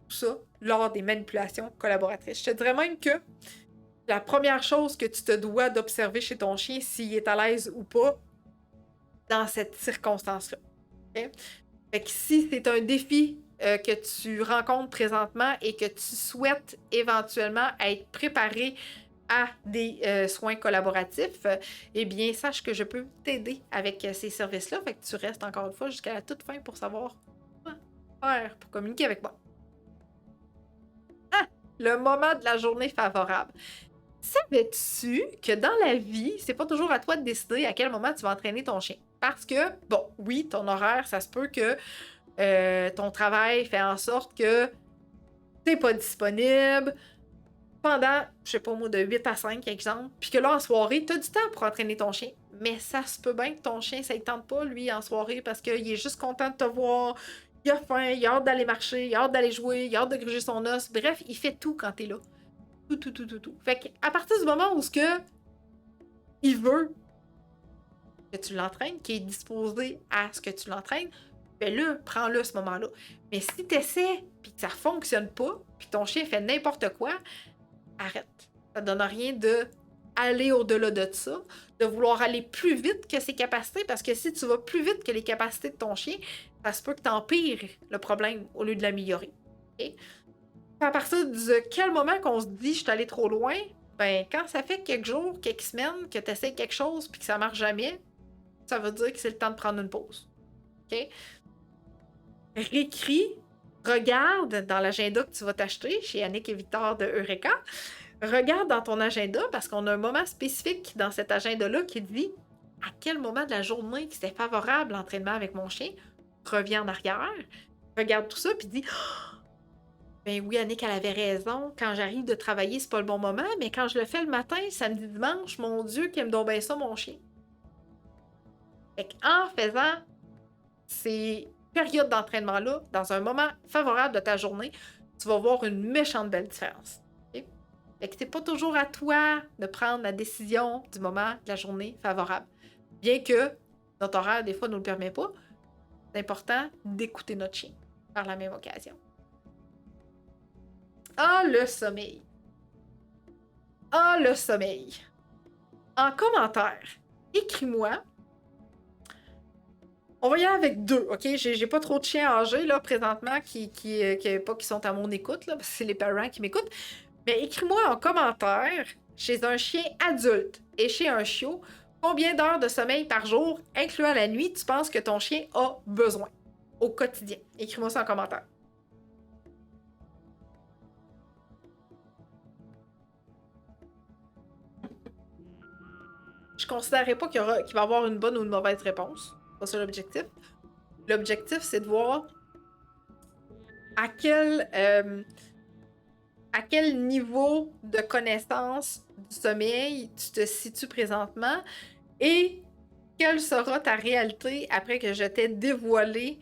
tout ça lors des manipulations collaboratrices. Je te dirais même que la première chose que tu te dois d'observer chez ton chien, s'il est à l'aise ou pas, dans cette circonstance-là. Okay? Fait que si c'est un défi que tu rencontres présentement et que tu souhaites éventuellement être préparé à des soins collaboratifs, eh bien, sache que je peux t'aider avec ces services-là. Fait que tu restes encore une fois jusqu'à la toute fin pour savoir quoi faire, pour communiquer avec moi. le moment de la journée favorable. Savais-tu que dans la vie, c'est pas toujours à toi de décider à quel moment tu vas entraîner ton chien? Parce que, bon, oui, ton horaire, ça se peut que ton travail fait en sorte que t'es pas disponible pendant, je sais pas moi, de 8 à 5, exemple, puis que là, en soirée, t'as du temps pour entraîner ton chien. Mais ça se peut bien que ton chien, ça ne tente pas, lui, en soirée, parce qu'il est juste content de te voir, il a faim, il a hâte d'aller marcher, il a hâte d'aller jouer, il a hâte de gruger son os. Bref, il fait tout quand t'es là. Tout. Fait qu'à partir du moment où il veut que tu l'entraînes, qu'il est disposé à ce que tu l'entraînes, ben prends-le ce moment-là. Mais si t'essaies, puis que ça fonctionne pas, puis que ton chien fait n'importe quoi, arrête. Ça donne rien de aller au-delà de ça, de vouloir aller plus vite que ses capacités, parce que si tu vas plus vite que les capacités de ton chien, ça se peut que t'empires le problème au lieu de l'améliorer. Okay? À partir de quel moment qu'on se dit « je suis allé trop loin », ben quand ça fait quelques jours, quelques semaines que tu essaies quelque chose puis que ça marche jamais, ça veut dire que c'est le temps de prendre une pause. OK? Récris, regarde dans l'agenda que tu vas t'acheter chez Annick et Victor de Eureka. Regarde dans ton agenda parce qu'on a un moment spécifique dans cet agenda-là qui dit à quel moment de la journée que c'était favorable l'entraînement avec mon chien. Reviens en arrière, regarde tout ça puis dis ben oui, Annick, elle avait raison. Quand j'arrive de travailler, c'est pas le bon moment, mais quand je le fais le matin, samedi, dimanche, mon Dieu, qu'il aime donc bien ça, mon chien. Fait qu'en faisant ces périodes d'entraînement-là, dans un moment favorable de ta journée, tu vas voir une méchante belle différence. Okay? Fait que c'est pas toujours à toi de prendre la décision du moment de la journée favorable. Bien que notre horaire, des fois, ne nous le permet pas, c'est important d'écouter notre chien par la même occasion. Ah, le sommeil. Ah, le sommeil. En commentaire, écris-moi. On va y aller avec 2, OK? J'ai pas trop de chiens âgés, là, présentement, qui sont à mon écoute, là, parce que c'est les parents qui m'écoutent. Mais écris-moi en commentaire, chez un chien adulte et chez un chiot, combien d'heures de sommeil par jour, incluant la nuit, tu penses que ton chien a besoin au quotidien? Écris-moi ça en commentaire. Je ne considérerais pas qu'il va y avoir une bonne ou une mauvaise réponse. C'est pas ça l'objectif. L'objectif, c'est de voir à quel niveau de connaissance du sommeil tu te situes présentement et quelle sera ta réalité après que je t'ai dévoilé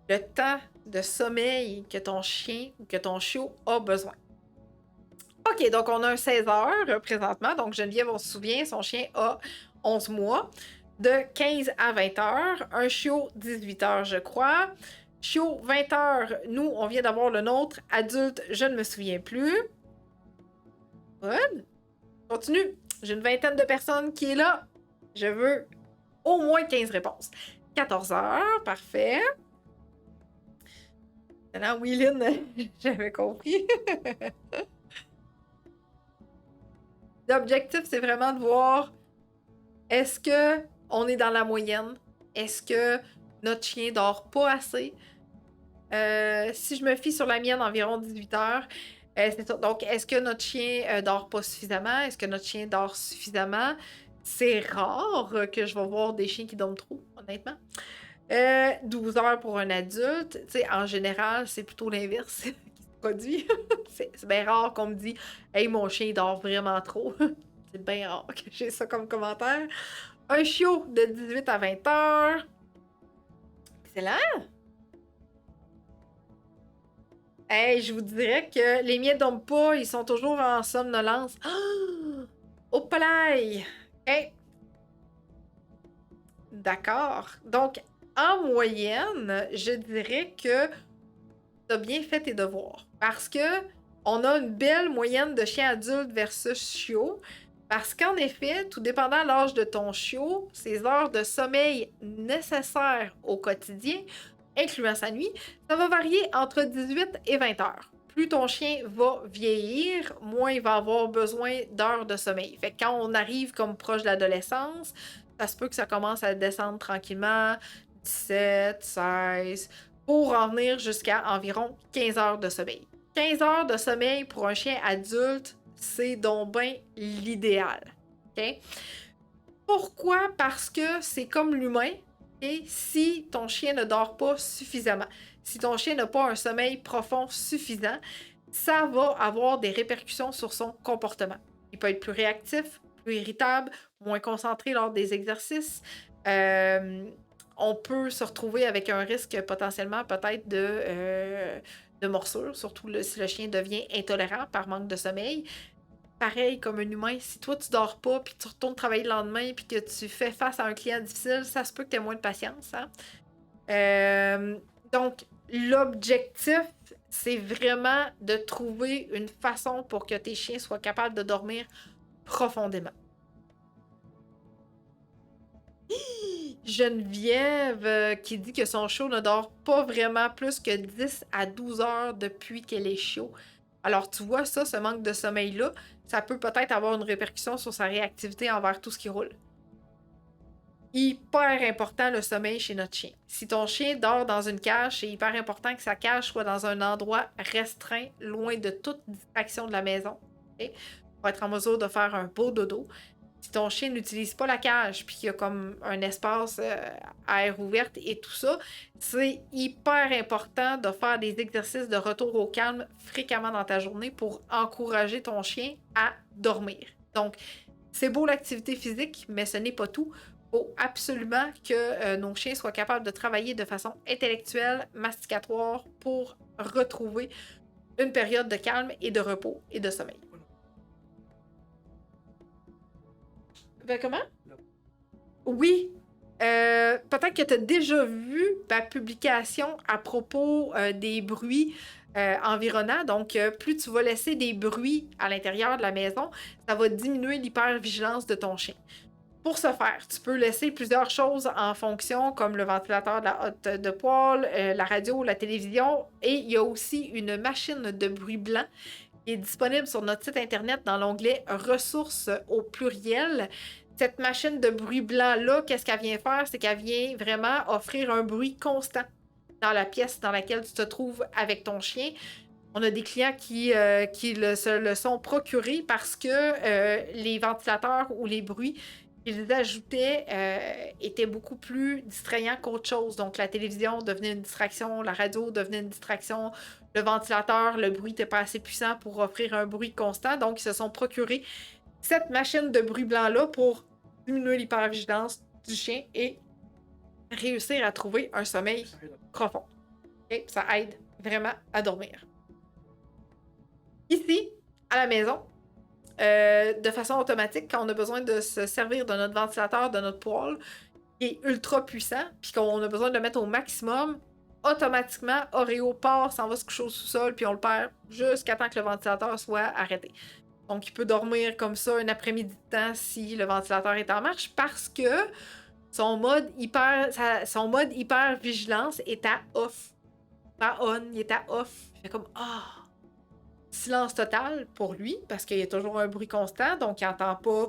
le temps de sommeil que ton chien ou que ton chiot a besoin. OK, donc on a un 16 heures présentement. Donc Geneviève, on se souvient, son chien a 11 mois. De 15 à 20 heures. Un chiot, 18 heures, je crois. Chiot, 20 heures. Nous, on vient d'avoir le nôtre. Adulte, je ne me souviens plus. Good. Continue. J'ai une vingtaine de personnes qui est là. Je veux au moins 15 réponses. 14 heures, parfait. Là, oui, Lynn, j'avais compris. L'objectif, c'est vraiment de voir est-ce qu'on est dans la moyenne? Est-ce que notre chien dort pas assez? Si je me fie sur la mienne, environ 18 heures. C'est ça. Donc, est-ce que notre chien dort pas suffisamment? Est-ce que notre chien dort suffisamment? C'est rare que je vais voir des chiens qui dorment trop, honnêtement. 12 heures pour un adulte. Tu sais, en général, c'est plutôt l'inverse. Produit. C'est bien rare qu'on me dise « Hey, mon chien dort vraiment trop. » C'est bien rare que j'ai ça comme commentaire. Un chiot de 18 à 20 heures. Excellent! Hey, je vous dirais que les miens dorment pas, ils sont toujours en somnolence. Hop là! Hey! D'accord. Donc, en moyenne, je dirais que tu as bien fait tes devoirs. Parce que on a une belle moyenne de chiens adultes versus chiots. Parce qu'en effet, tout dépendant de l'âge de ton chiot, ses heures de sommeil nécessaires au quotidien, incluant sa nuit, ça va varier entre 18 et 20 heures. Plus ton chien va vieillir, moins il va avoir besoin d'heures de sommeil. Fait que quand on arrive comme proche de l'adolescence, ça se peut que ça commence à descendre tranquillement, 17, 16... pour en venir jusqu'à environ 15 heures de sommeil. 15 heures de sommeil pour un chien adulte, c'est donc ben l'idéal. OK? Pourquoi? Parce que c'est comme l'humain. Et si ton chien ne dort pas suffisamment, si ton chien n'a pas un sommeil profond suffisant, ça va avoir des répercussions sur son comportement. Il peut être plus réactif, plus irritable, moins concentré lors des exercices. On peut se retrouver avec un risque potentiellement peut-être de morsure, surtout si le chien devient intolérant par manque de sommeil. Pareil comme un humain, si toi tu dors pas, puis tu retournes travailler le lendemain, puis que tu fais face à un client difficile, ça se peut que tu aies moins de patience. Hein? Donc, l'objectif, c'est vraiment de trouver une façon pour que tes chiens soient capables de dormir profondément. Geneviève qui dit que son chiot ne dort pas vraiment plus que 10 à 12 heures depuis qu'elle est chiot. Alors, tu vois, ça, ce manque de sommeil-là, ça peut peut-être avoir une répercussion sur sa réactivité envers tout ce qui roule. Hyper important le sommeil chez notre chien. Si ton chien dort dans une cage, c'est hyper important que sa cage soit dans un endroit restreint, loin de toute distraction de la maison, okay? Pour être en mesure de faire un beau dodo. Si ton chien n'utilise pas la cage, puis qu'il y a comme un espace à air ouverte et tout ça, c'est hyper important de faire des exercices de retour au calme fréquemment dans ta journée pour encourager ton chien à dormir. Donc, c'est beau l'activité physique, mais ce n'est pas tout. Il faut absolument que nos chiens soient capables de travailler de façon intellectuelle, masticatoire, pour retrouver une période de calme et de repos et de sommeil. Ben, comment? Oui. Peut-être que tu as déjà vu ma publication à propos des bruits environnants. Donc, plus tu vas laisser des bruits à l'intérieur de la maison, ça va diminuer l'hypervigilance de ton chien. Pour ce faire, tu peux laisser plusieurs choses en fonction, comme le ventilateur de la hotte de poêle, la radio, la télévision, et il y a aussi une machine de bruit blanc qui est disponible sur notre site internet dans l'onglet ressources au pluriel. Cette machine de bruit blanc-là, qu'est-ce qu'elle vient faire? C'est qu'elle vient vraiment offrir un bruit constant dans la pièce dans laquelle tu te trouves avec ton chien. On a des clients qui se le sont procurés parce que les ventilateurs ou les bruits qu'ils ajoutaient étaient beaucoup plus distrayants qu'autre chose. Donc, la télévision devenait une distraction, la radio devenait une distraction, le ventilateur, le bruit n'était pas assez puissant pour offrir un bruit constant. Donc, ils se sont procurés cette machine de bruit blanc-là pour diminuer l'hypervigilance du chien et réussir à trouver un sommeil profond. Okay? Ça aide vraiment à dormir. Ici, à la maison, de façon automatique, quand on a besoin de se servir de notre ventilateur, de notre poêle, qui est ultra puissant, puis qu'on a besoin de le mettre au maximum, automatiquement, Oreo part, s'en va se coucher au sous-sol, puis on le perd jusqu'à temps que le ventilateur soit arrêté. Donc, il peut dormir comme ça un après-midi de temps si le ventilateur est en marche parce que son mode hyper vigilance est à off. Pas on, il est à off. Il fait comme silence total pour lui parce qu'il y a toujours un bruit constant, donc il n'entend pas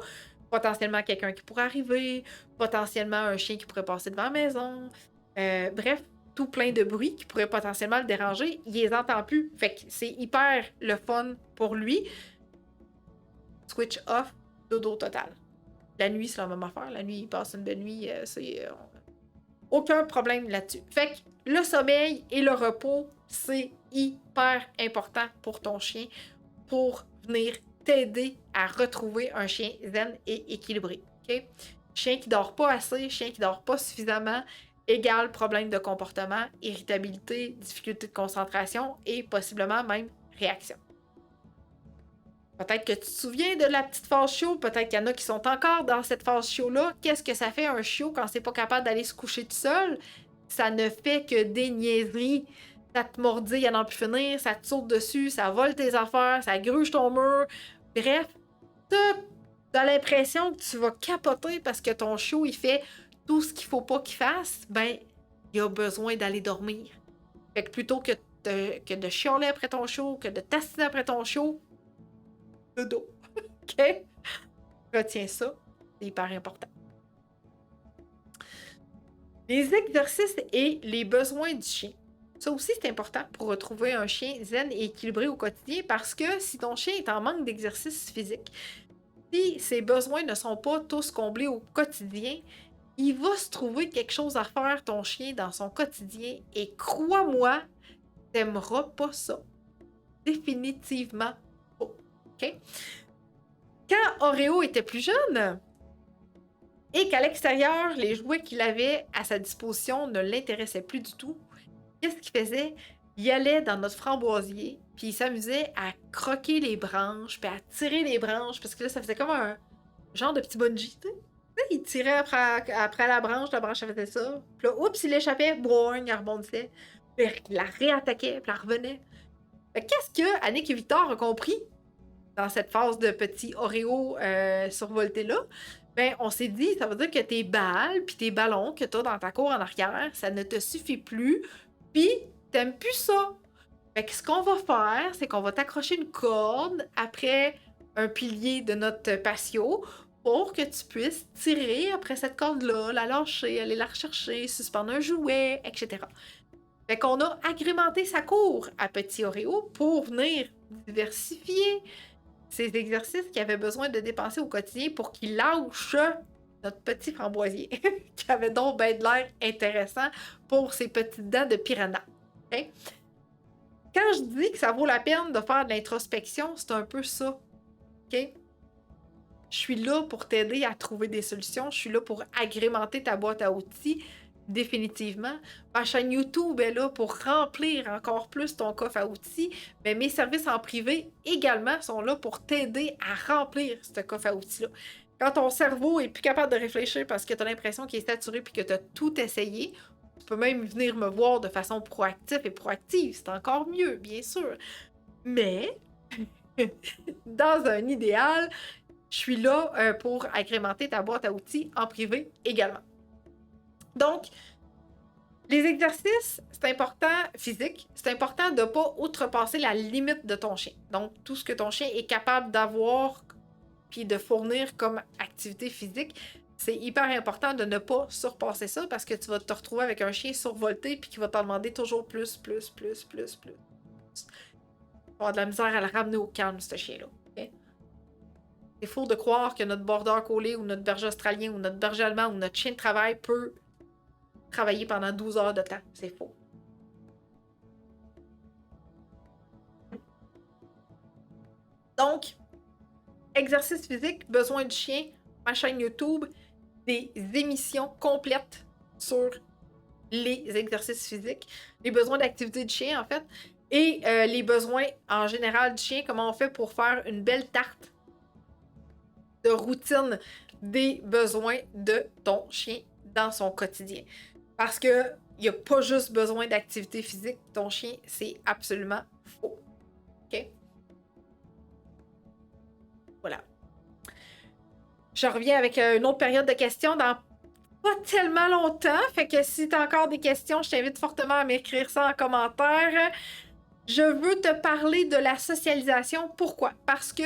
potentiellement quelqu'un qui pourrait arriver, potentiellement un chien qui pourrait passer devant la maison. Bref, tout plein de bruits qui pourraient potentiellement le déranger. Il les entend plus. Fait que c'est hyper le fun pour lui. Switch off, dodo total. La nuit, c'est la même affaire. La nuit, il passe une belle nuit. Aucun problème là-dessus. Fait que le sommeil et le repos, c'est hyper important pour ton chien pour venir t'aider à retrouver un chien zen et équilibré. Okay? Chien qui dort pas assez, chien qui dort pas suffisamment, égale problème de comportement, irritabilité, difficulté de concentration et possiblement même réaction. Peut-être que tu te souviens de la petite phase chiot, peut-être qu'il y en a qui sont encore dans cette phase chiot-là. Qu'est-ce que ça fait un chiot quand c'est pas capable d'aller se coucher tout seul? Ça ne fait que des niaiseries. Ça te mordit à n'en plus finir, ça te saute dessus, ça vole tes affaires, ça gruge ton mur. Bref, t'as l'impression que tu vas capoter parce que ton chiot, il fait tout ce qu'il faut pas qu'il fasse. Ben, il a besoin d'aller dormir. Fait que plutôt que de chialer après ton chiot, que de t'assiner après ton chiot, dodo. OK? Retiens ça. C'est hyper important. Les exercices et les besoins du chien Ça aussi, c'est important pour retrouver un chien zen et équilibré au quotidien parce que si ton chien est en manque d'exercice physique, si ses besoins ne sont pas tous comblés au quotidien, il va se trouver quelque chose à faire, ton chien, dans son quotidien. Et crois-moi, t'aimeras pas ça. Définitivement pas. OK? Quand Oreo était plus jeune et qu'à l'extérieur, les jouets qu'il avait à sa disposition ne l'intéressaient plus du tout, qu'est-ce qu'il faisait? Il allait dans notre framboisier, puis il s'amusait à croquer les branches, puis à tirer les branches, parce que là, ça faisait comme un genre de petit bungee, tu sais. Il tirait après la branche elle faisait ça. Puis là, oups, il échappait, boing, il rebondissait. Puis il la réattaquait, puis elle revenait. Qu'est-ce que Annick et Victor ont compris dans cette phase de petit Oreo survolté-là? Ben, on s'est dit, ça veut dire que tes balles puis tes ballons que tu as dans ta cour en arrière, ça ne te suffit plus, puis t'aimes plus ça. Fait que ce qu'on va faire, c'est qu'on va t'accrocher une corde après un pilier de notre patio pour que tu puisses tirer après cette corde-là, la lâcher, aller la rechercher, suspendre un jouet, etc. Fait qu'on a agrémenté sa cour à Petit Oreo pour venir diversifier ces exercices qu'il avait besoin de dépenser au quotidien pour qu'il lâche notre petit framboisier, qui avait donc ben de l'air intéressant pour ses petites dents de piranha. Okay? Quand je dis que ça vaut la peine de faire de l'introspection, c'est un peu ça. OK? Je suis là pour t'aider à trouver des solutions. Je suis là pour agrémenter ta boîte à outils, définitivement. Ma chaîne YouTube est là pour remplir encore plus ton coffre à outils. Mais mes services en privé également sont là pour t'aider à remplir ce coffre à outils-là. Quand ton cerveau est plus capable de réfléchir parce que tu as l'impression qu'il est saturé puis que tu as tout essayé, tu peux même venir me voir de façon proactive et proactive. C'est encore mieux, bien sûr. Mais, dans un idéal, je suis là pour agrémenter ta boîte à outils en privé également. Donc, les exercices, c'est important, physique, c'est important de ne pas outrepasser la limite de ton chien. Donc, tout ce que ton chien est capable d'avoir puis de fournir comme activité physique, c'est hyper important de ne pas surpasser ça parce que tu vas te retrouver avec un chien survolté puis qui va t'en demander toujours plus. Tu vas avoir de la misère à le ramener au calme, ce chien-là. Okay? C'est faux de croire que notre border collé ou notre berger australien ou notre berger allemand ou notre chien de travail peut travailler pendant 12 heures de temps. C'est faux. Donc, exercice physique, besoin de chien, ma chaîne YouTube, des émissions complètes sur les exercices physiques, les besoins d'activité du chien en fait, et les besoins en général du chien, comment on fait pour faire une belle tarte de routine des besoins de ton chien dans son quotidien. Parce que il n'y a pas juste besoin d'activité physique, ton chien, c'est absolument faux. OK? Voilà. Je reviens avec une autre période de questions dans pas tellement longtemps. Fait que si tu as encore des questions, je t'invite fortement à m'écrire ça en commentaire. Je veux te parler de la socialisation. Pourquoi? Parce que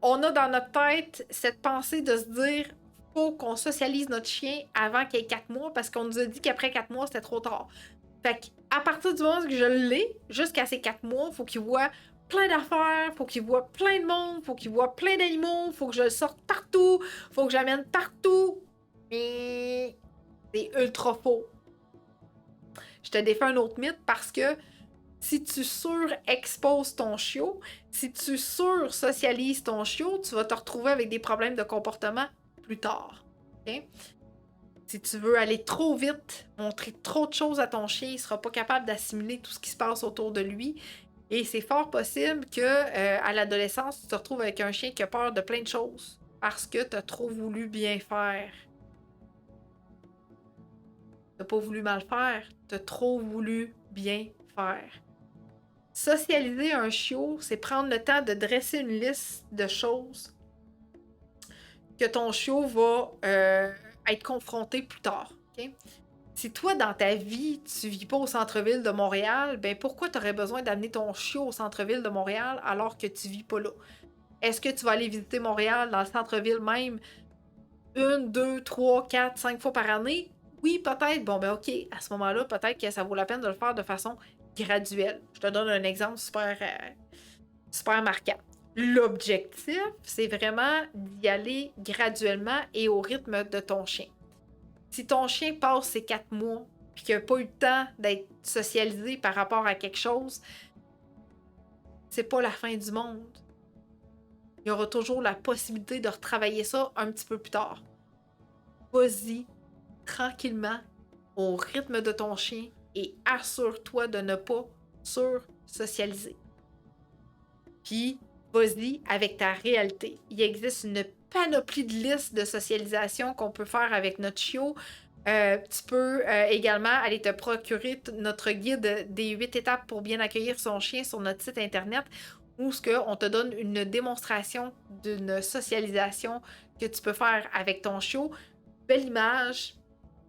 on a dans notre tête cette pensée de se dire faut qu'on socialise notre chien avant qu'il ait 4 mois parce qu'on nous a dit qu'après 4 mois, c'était trop tard. Fait qu'à partir du moment que je l'ai, jusqu'à ces 4 mois, faut qu'il voit plein d'affaires, faut qu'il voit plein de monde, faut qu'il voit plein d'animaux, faut que je le sorte partout, faut que j'amène partout. Mais c'est ultra faux. Je te défais un autre mythe parce que si tu surexposes ton chiot, si tu sur-socialises ton chiot, tu vas te retrouver avec des problèmes de comportement plus tard. Okay? Si tu veux aller trop vite, montrer trop de choses à ton chien, il ne sera pas capable d'assimiler tout ce qui se passe autour de lui. Et c'est fort possible que à l'adolescence, tu te retrouves avec un chien qui a peur de plein de choses parce que tu as trop voulu bien faire. Tu n'as pas voulu mal faire, tu as trop voulu bien faire. Socialiser un chiot, c'est prendre le temps de dresser une liste de choses que ton chiot va être confronté plus tard. Okay? Si toi, dans ta vie, tu vis pas au centre-ville de Montréal, ben pourquoi tu aurais besoin d'amener ton chiot au centre-ville de Montréal alors que tu vis pas là? Est-ce que tu vas aller visiter Montréal dans le centre-ville même 1, 2, 3, 4, 5 fois par année? oui, peut-être, bon, ben OK, à ce moment-là, peut-être que ça vaut la peine de le faire de façon graduelle. Je te donne un exemple super marquant. L'objectif, c'est vraiment d'y aller graduellement et au rythme de ton chien. Si ton chien passe ses 4 mois et qu'il n'a pas eu le temps d'être socialisé par rapport à quelque chose, c'est pas la fin du monde. Il y aura toujours la possibilité de retravailler ça un petit peu plus tard. Vas-y, tranquillement, au rythme de ton chien et assure-toi de ne pas sur-socialiser. Puis, vas-y avec ta réalité. Il existe une panoplie de listes de socialisation qu'on peut faire avec notre chiot. Tu peux également aller te procurer notre guide des 8 étapes pour bien accueillir son chien sur notre site internet où on te donne une démonstration d'une socialisation que tu peux faire avec ton chiot. Belle image,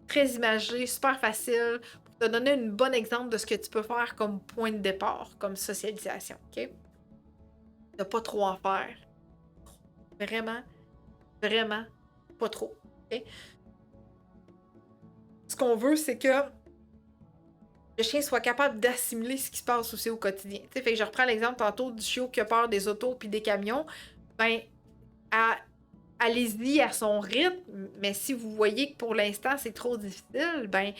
très imagée, super facile, pour te donner un bon exemple de ce que tu peux faire comme point de départ, comme socialisation. OK? De pas trop en faire. Vraiment, vraiment pas trop. Okay? Ce qu'on veut, c'est que le chien soit capable d'assimiler ce qui se passe aussi au quotidien. T'sais, fait que je reprends l'exemple tantôt du chiot qui a peur des autos puis des camions. Ben, allez-y à son rythme, mais si vous voyez que pour l'instant c'est trop difficile, ben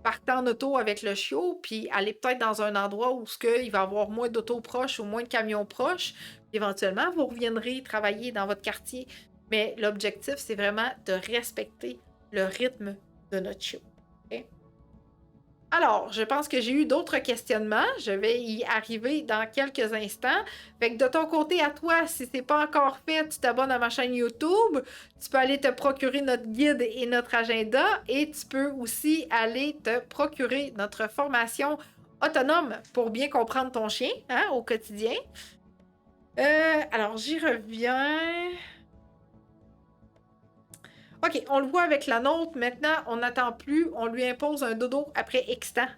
partez en auto avec le chiot, puis allez peut-être dans un endroit où il va y avoir moins d'autos proches ou moins de camions proches. Puis éventuellement, vous reviendrez travailler dans votre quartier. Mais l'objectif, c'est vraiment de respecter le rythme de notre chiot. Okay? Alors, je pense que j'ai eu d'autres questionnements. Je vais y arriver dans quelques instants. Fait que de ton côté à toi, si c'est pas encore fait, tu t'abonnes à ma chaîne YouTube. Tu peux aller te procurer notre guide et notre agenda. Et tu peux aussi aller te procurer notre formation autonome pour bien comprendre ton chien au quotidien. Alors, j'y reviens. OK, on le voit avec la nôtre. Maintenant, on n'attend plus. On lui impose un dodo après X temps.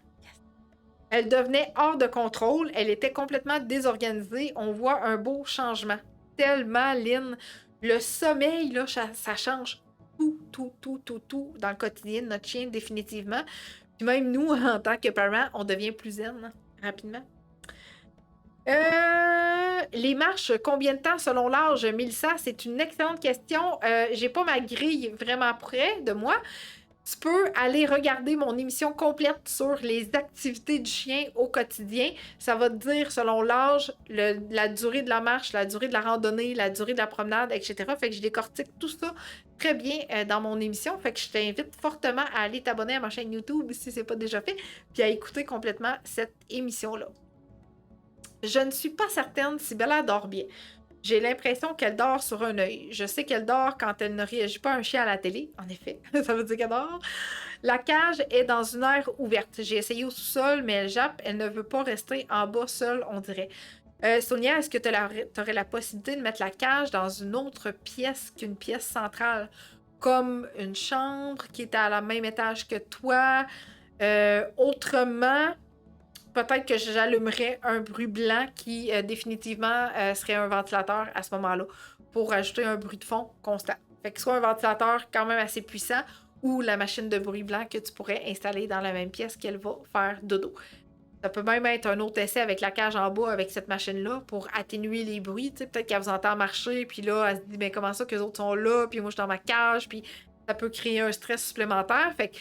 Elle devenait hors de contrôle. Elle était complètement désorganisée. On voit un beau changement. Tellement, Lynn. Le sommeil, là, ça change tout dans le quotidien de notre chien, définitivement. Puis même nous, en tant que parents, on devient plus zen rapidement. Les marches, combien de temps selon l'âge, Mélissa? C'est une excellente question. J'ai pas ma grille vraiment près de moi. Tu peux aller regarder mon émission complète sur les activités du chien au quotidien. Ça va te dire selon l'âge, la durée de la marche, la durée de la randonnée, la durée de la promenade, etc. Fait que je décortique tout ça très bien dans mon émission. Fait que je t'invite fortement à aller t'abonner à ma chaîne YouTube si c'est pas déjà fait, puis à écouter complètement cette émission-là. Je ne suis pas certaine si Bella dort bien. J'ai l'impression qu'elle dort sur un œil. Je sais qu'elle dort quand elle ne réagit pas à un chien à la télé. En effet, ça veut dire qu'elle dort. La cage est dans une aire ouverte. J'ai essayé au sous-sol, mais elle jappe. Elle ne veut pas rester en bas seule, on dirait. Sonia, est-ce que tu aurais la possibilité de mettre la cage dans une autre pièce qu'une pièce centrale? Comme une chambre qui est à la même étage que toi? Autrement... Peut-être que j'allumerais un bruit blanc qui définitivement serait un ventilateur à ce moment-là pour ajouter un bruit de fond constant. Fait que soit un ventilateur quand même assez puissant ou la machine de bruit blanc que tu pourrais installer dans la même pièce qu'elle va faire dodo. Ça peut même être un autre essai avec la cage en bas avec cette machine-là pour atténuer les bruits. T'sais, peut-être qu'elle vous entend marcher, puis là, elle se dit, mais comment ça que les autres sont là, puis moi je suis dans ma cage, puis ça peut créer un stress supplémentaire. Fait que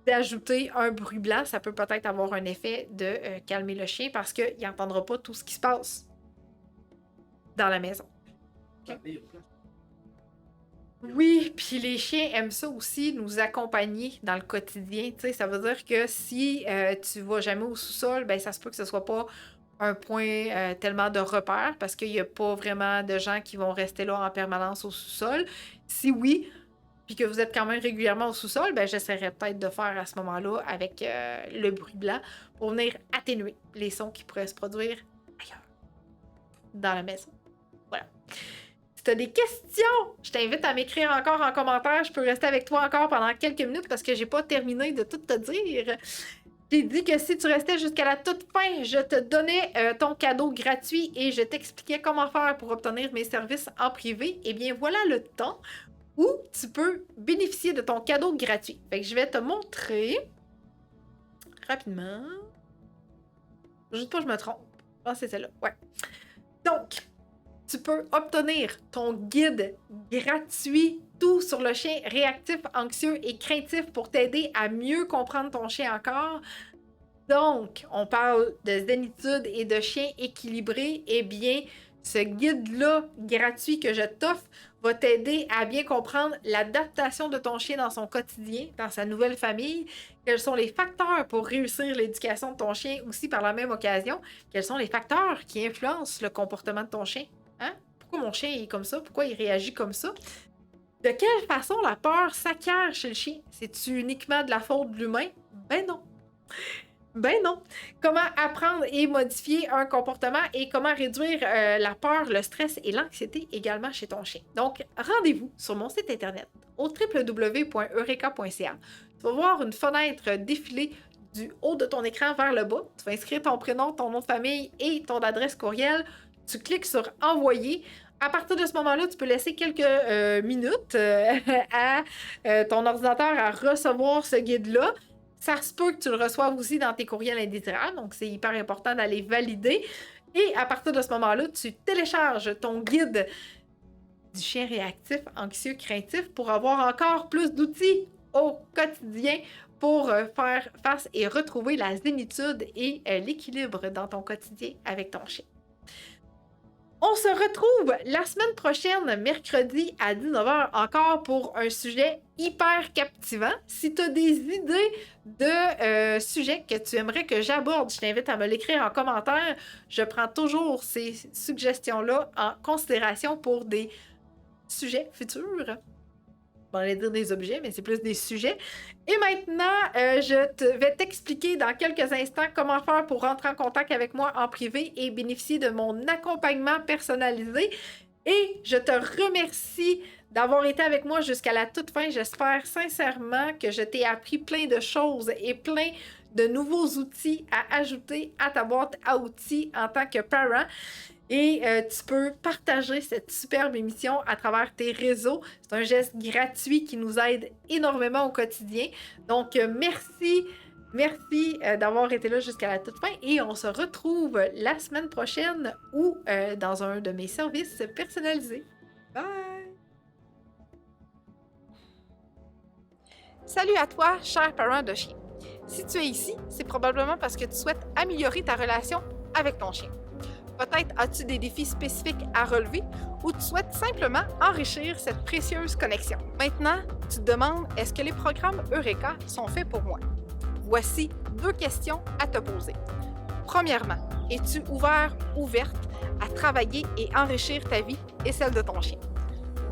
d'ajouter un bruit blanc, ça peut peut-être avoir un effet de calmer le chien parce qu'il n'entendra pas tout ce qui se passe dans la maison. Okay. Oui, puis les chiens aiment ça aussi, nous accompagner dans le quotidien. T'sais, ça veut dire que si tu vas jamais au sous-sol, ben ça se peut que ce soit pas un point tellement de repère parce qu'il n'y a pas vraiment de gens qui vont rester là en permanence au sous-sol. Si oui, puis que vous êtes quand même régulièrement au sous-sol, ben j'essaierais peut-être de faire à ce moment-là avec le bruit blanc pour venir atténuer les sons qui pourraient se produire ailleurs, dans la maison. Voilà. Si tu as des questions, je t'invite à m'écrire encore en commentaire. Je peux rester avec toi encore pendant quelques minutes parce que j'ai pas terminé de tout te dire. J'ai dit que si tu restais jusqu'à la toute fin, je te donnais ton cadeau gratuit et je t'expliquais comment faire pour obtenir mes services en privé. Eh bien, voilà le temps ou tu peux bénéficier de ton cadeau gratuit. Fait que je vais te montrer rapidement. Juste pas que je me trompe. Ah, c'est celle-là. Ouais. Donc, tu peux obtenir ton guide gratuit tout sur le chien réactif, anxieux et craintif pour t'aider à mieux comprendre ton chien encore. Donc, on parle de zénitude et de chien équilibré. Eh bien, ce guide-là gratuit que je t'offre va t'aider à bien comprendre l'adaptation de ton chien dans son quotidien, dans sa nouvelle famille, quels sont les facteurs pour réussir l'éducation de ton chien aussi par la même occasion, quels sont les facteurs qui influencent le comportement de ton chien. Hein? Pourquoi mon chien est comme ça? Pourquoi il réagit comme ça? De quelle façon la peur s'acquiert chez le chien? C'est-tu uniquement de la faute de l'humain? Ben non. Ben non. Comment apprendre et modifier un comportement et comment réduire la peur, le stress et l'anxiété également chez ton chien. Donc, rendez-vous sur mon site internet au www.eureka.ca. Tu vas voir une fenêtre défiler du haut de ton écran vers le bas. Tu vas inscrire ton prénom, ton nom de famille et ton adresse courriel. Tu cliques sur « Envoyer ». À partir de ce moment-là, tu peux laisser quelques minutes à ton ordinateur à recevoir ce guide-là. Ça se peut que tu le reçoives aussi dans tes courriels indésirables, donc c'est hyper important d'aller valider. Et à partir de ce moment-là, tu télécharges ton guide du chien réactif, anxieux, craintif pour avoir encore plus d'outils au quotidien pour faire face et retrouver la zénitude et l'équilibre dans ton quotidien avec ton chien. On se retrouve la semaine prochaine, mercredi à 19h, encore pour un sujet hyper captivant. Si tu as des idées de sujets que tu aimerais que j'aborde, je t'invite à me l'écrire en commentaire. Je prends toujours ces suggestions-là en considération pour des sujets futurs. On allait dire des objets, mais c'est plus des sujets. Et maintenant, je vais t'expliquer dans quelques instants comment faire pour rentrer en contact avec moi en privé et bénéficier de mon accompagnement personnalisé. Et je te remercie d'avoir été avec moi jusqu'à la toute fin. J'espère sincèrement que je t'ai appris plein de choses et plein de nouveaux outils à ajouter à ta boîte à outils en tant que parent. Et tu peux partager cette superbe émission à travers tes réseaux. C'est un geste gratuit qui nous aide énormément au quotidien. Donc, merci d'avoir été là jusqu'à la toute fin. Et on se retrouve la semaine prochaine ou dans un de mes services personnalisés. Bye! Salut à toi, cher parent de chien. Si tu es ici, c'est probablement parce que tu souhaites améliorer ta relation avec ton chien. Peut-être as-tu des défis spécifiques à relever ou tu souhaites simplement enrichir cette précieuse connexion. Maintenant, tu te demandes, est-ce que les programmes Eureka sont faits pour moi? Voici 2 questions à te poser. Premièrement, es-tu ouverte à travailler et enrichir ta vie et celle de ton chien?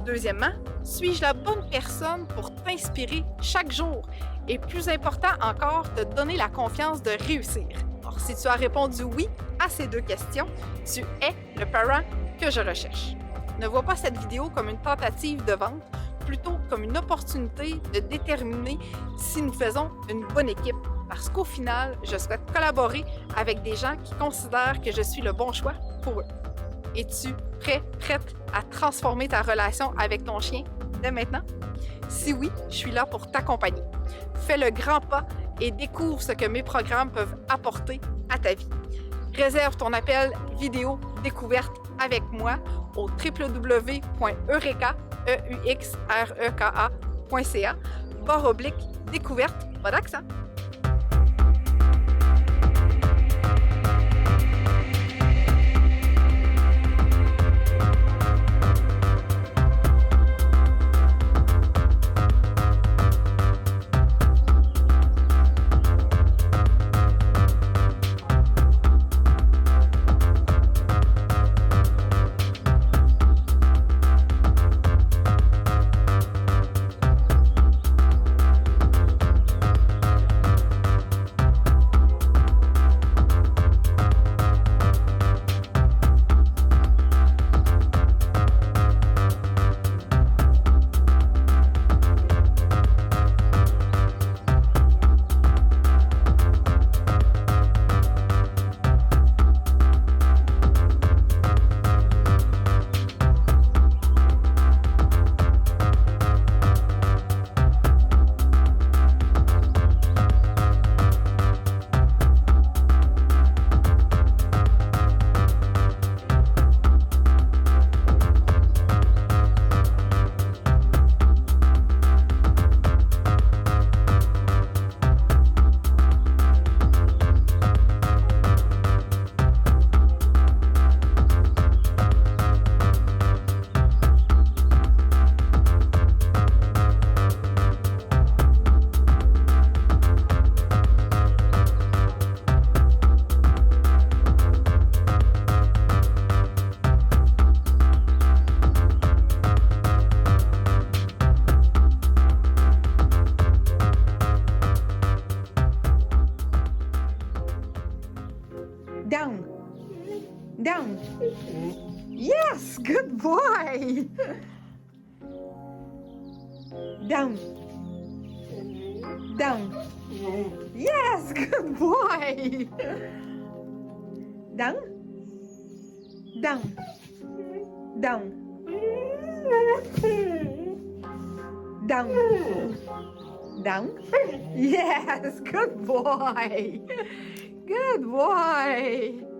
Deuxièmement, suis-je la bonne personne pour t'inspirer chaque jour? Et plus important encore, te donner la confiance de réussir. Alors, si tu as répondu oui à ces 2 questions, tu es le parent que je recherche. Ne vois pas cette vidéo comme une tentative de vente, plutôt comme une opportunité de déterminer si nous faisons une bonne équipe. Parce qu'au final, je souhaite collaborer avec des gens qui considèrent que je suis le bon choix pour eux. Es-tu prête à transformer ta relation avec ton chien dès maintenant? Si oui, je suis là pour t'accompagner. Fais le grand pas et découvre ce que mes programmes peuvent apporter à ta vie. Réserve ton appel vidéo découverte avec moi au www.eureka.ca/découverte, pas d'accent. Down. Yes, good boy. Down. Down. Yes, good boy. Down. Down. Down. Down. Down. Yes, good boy. Good boy.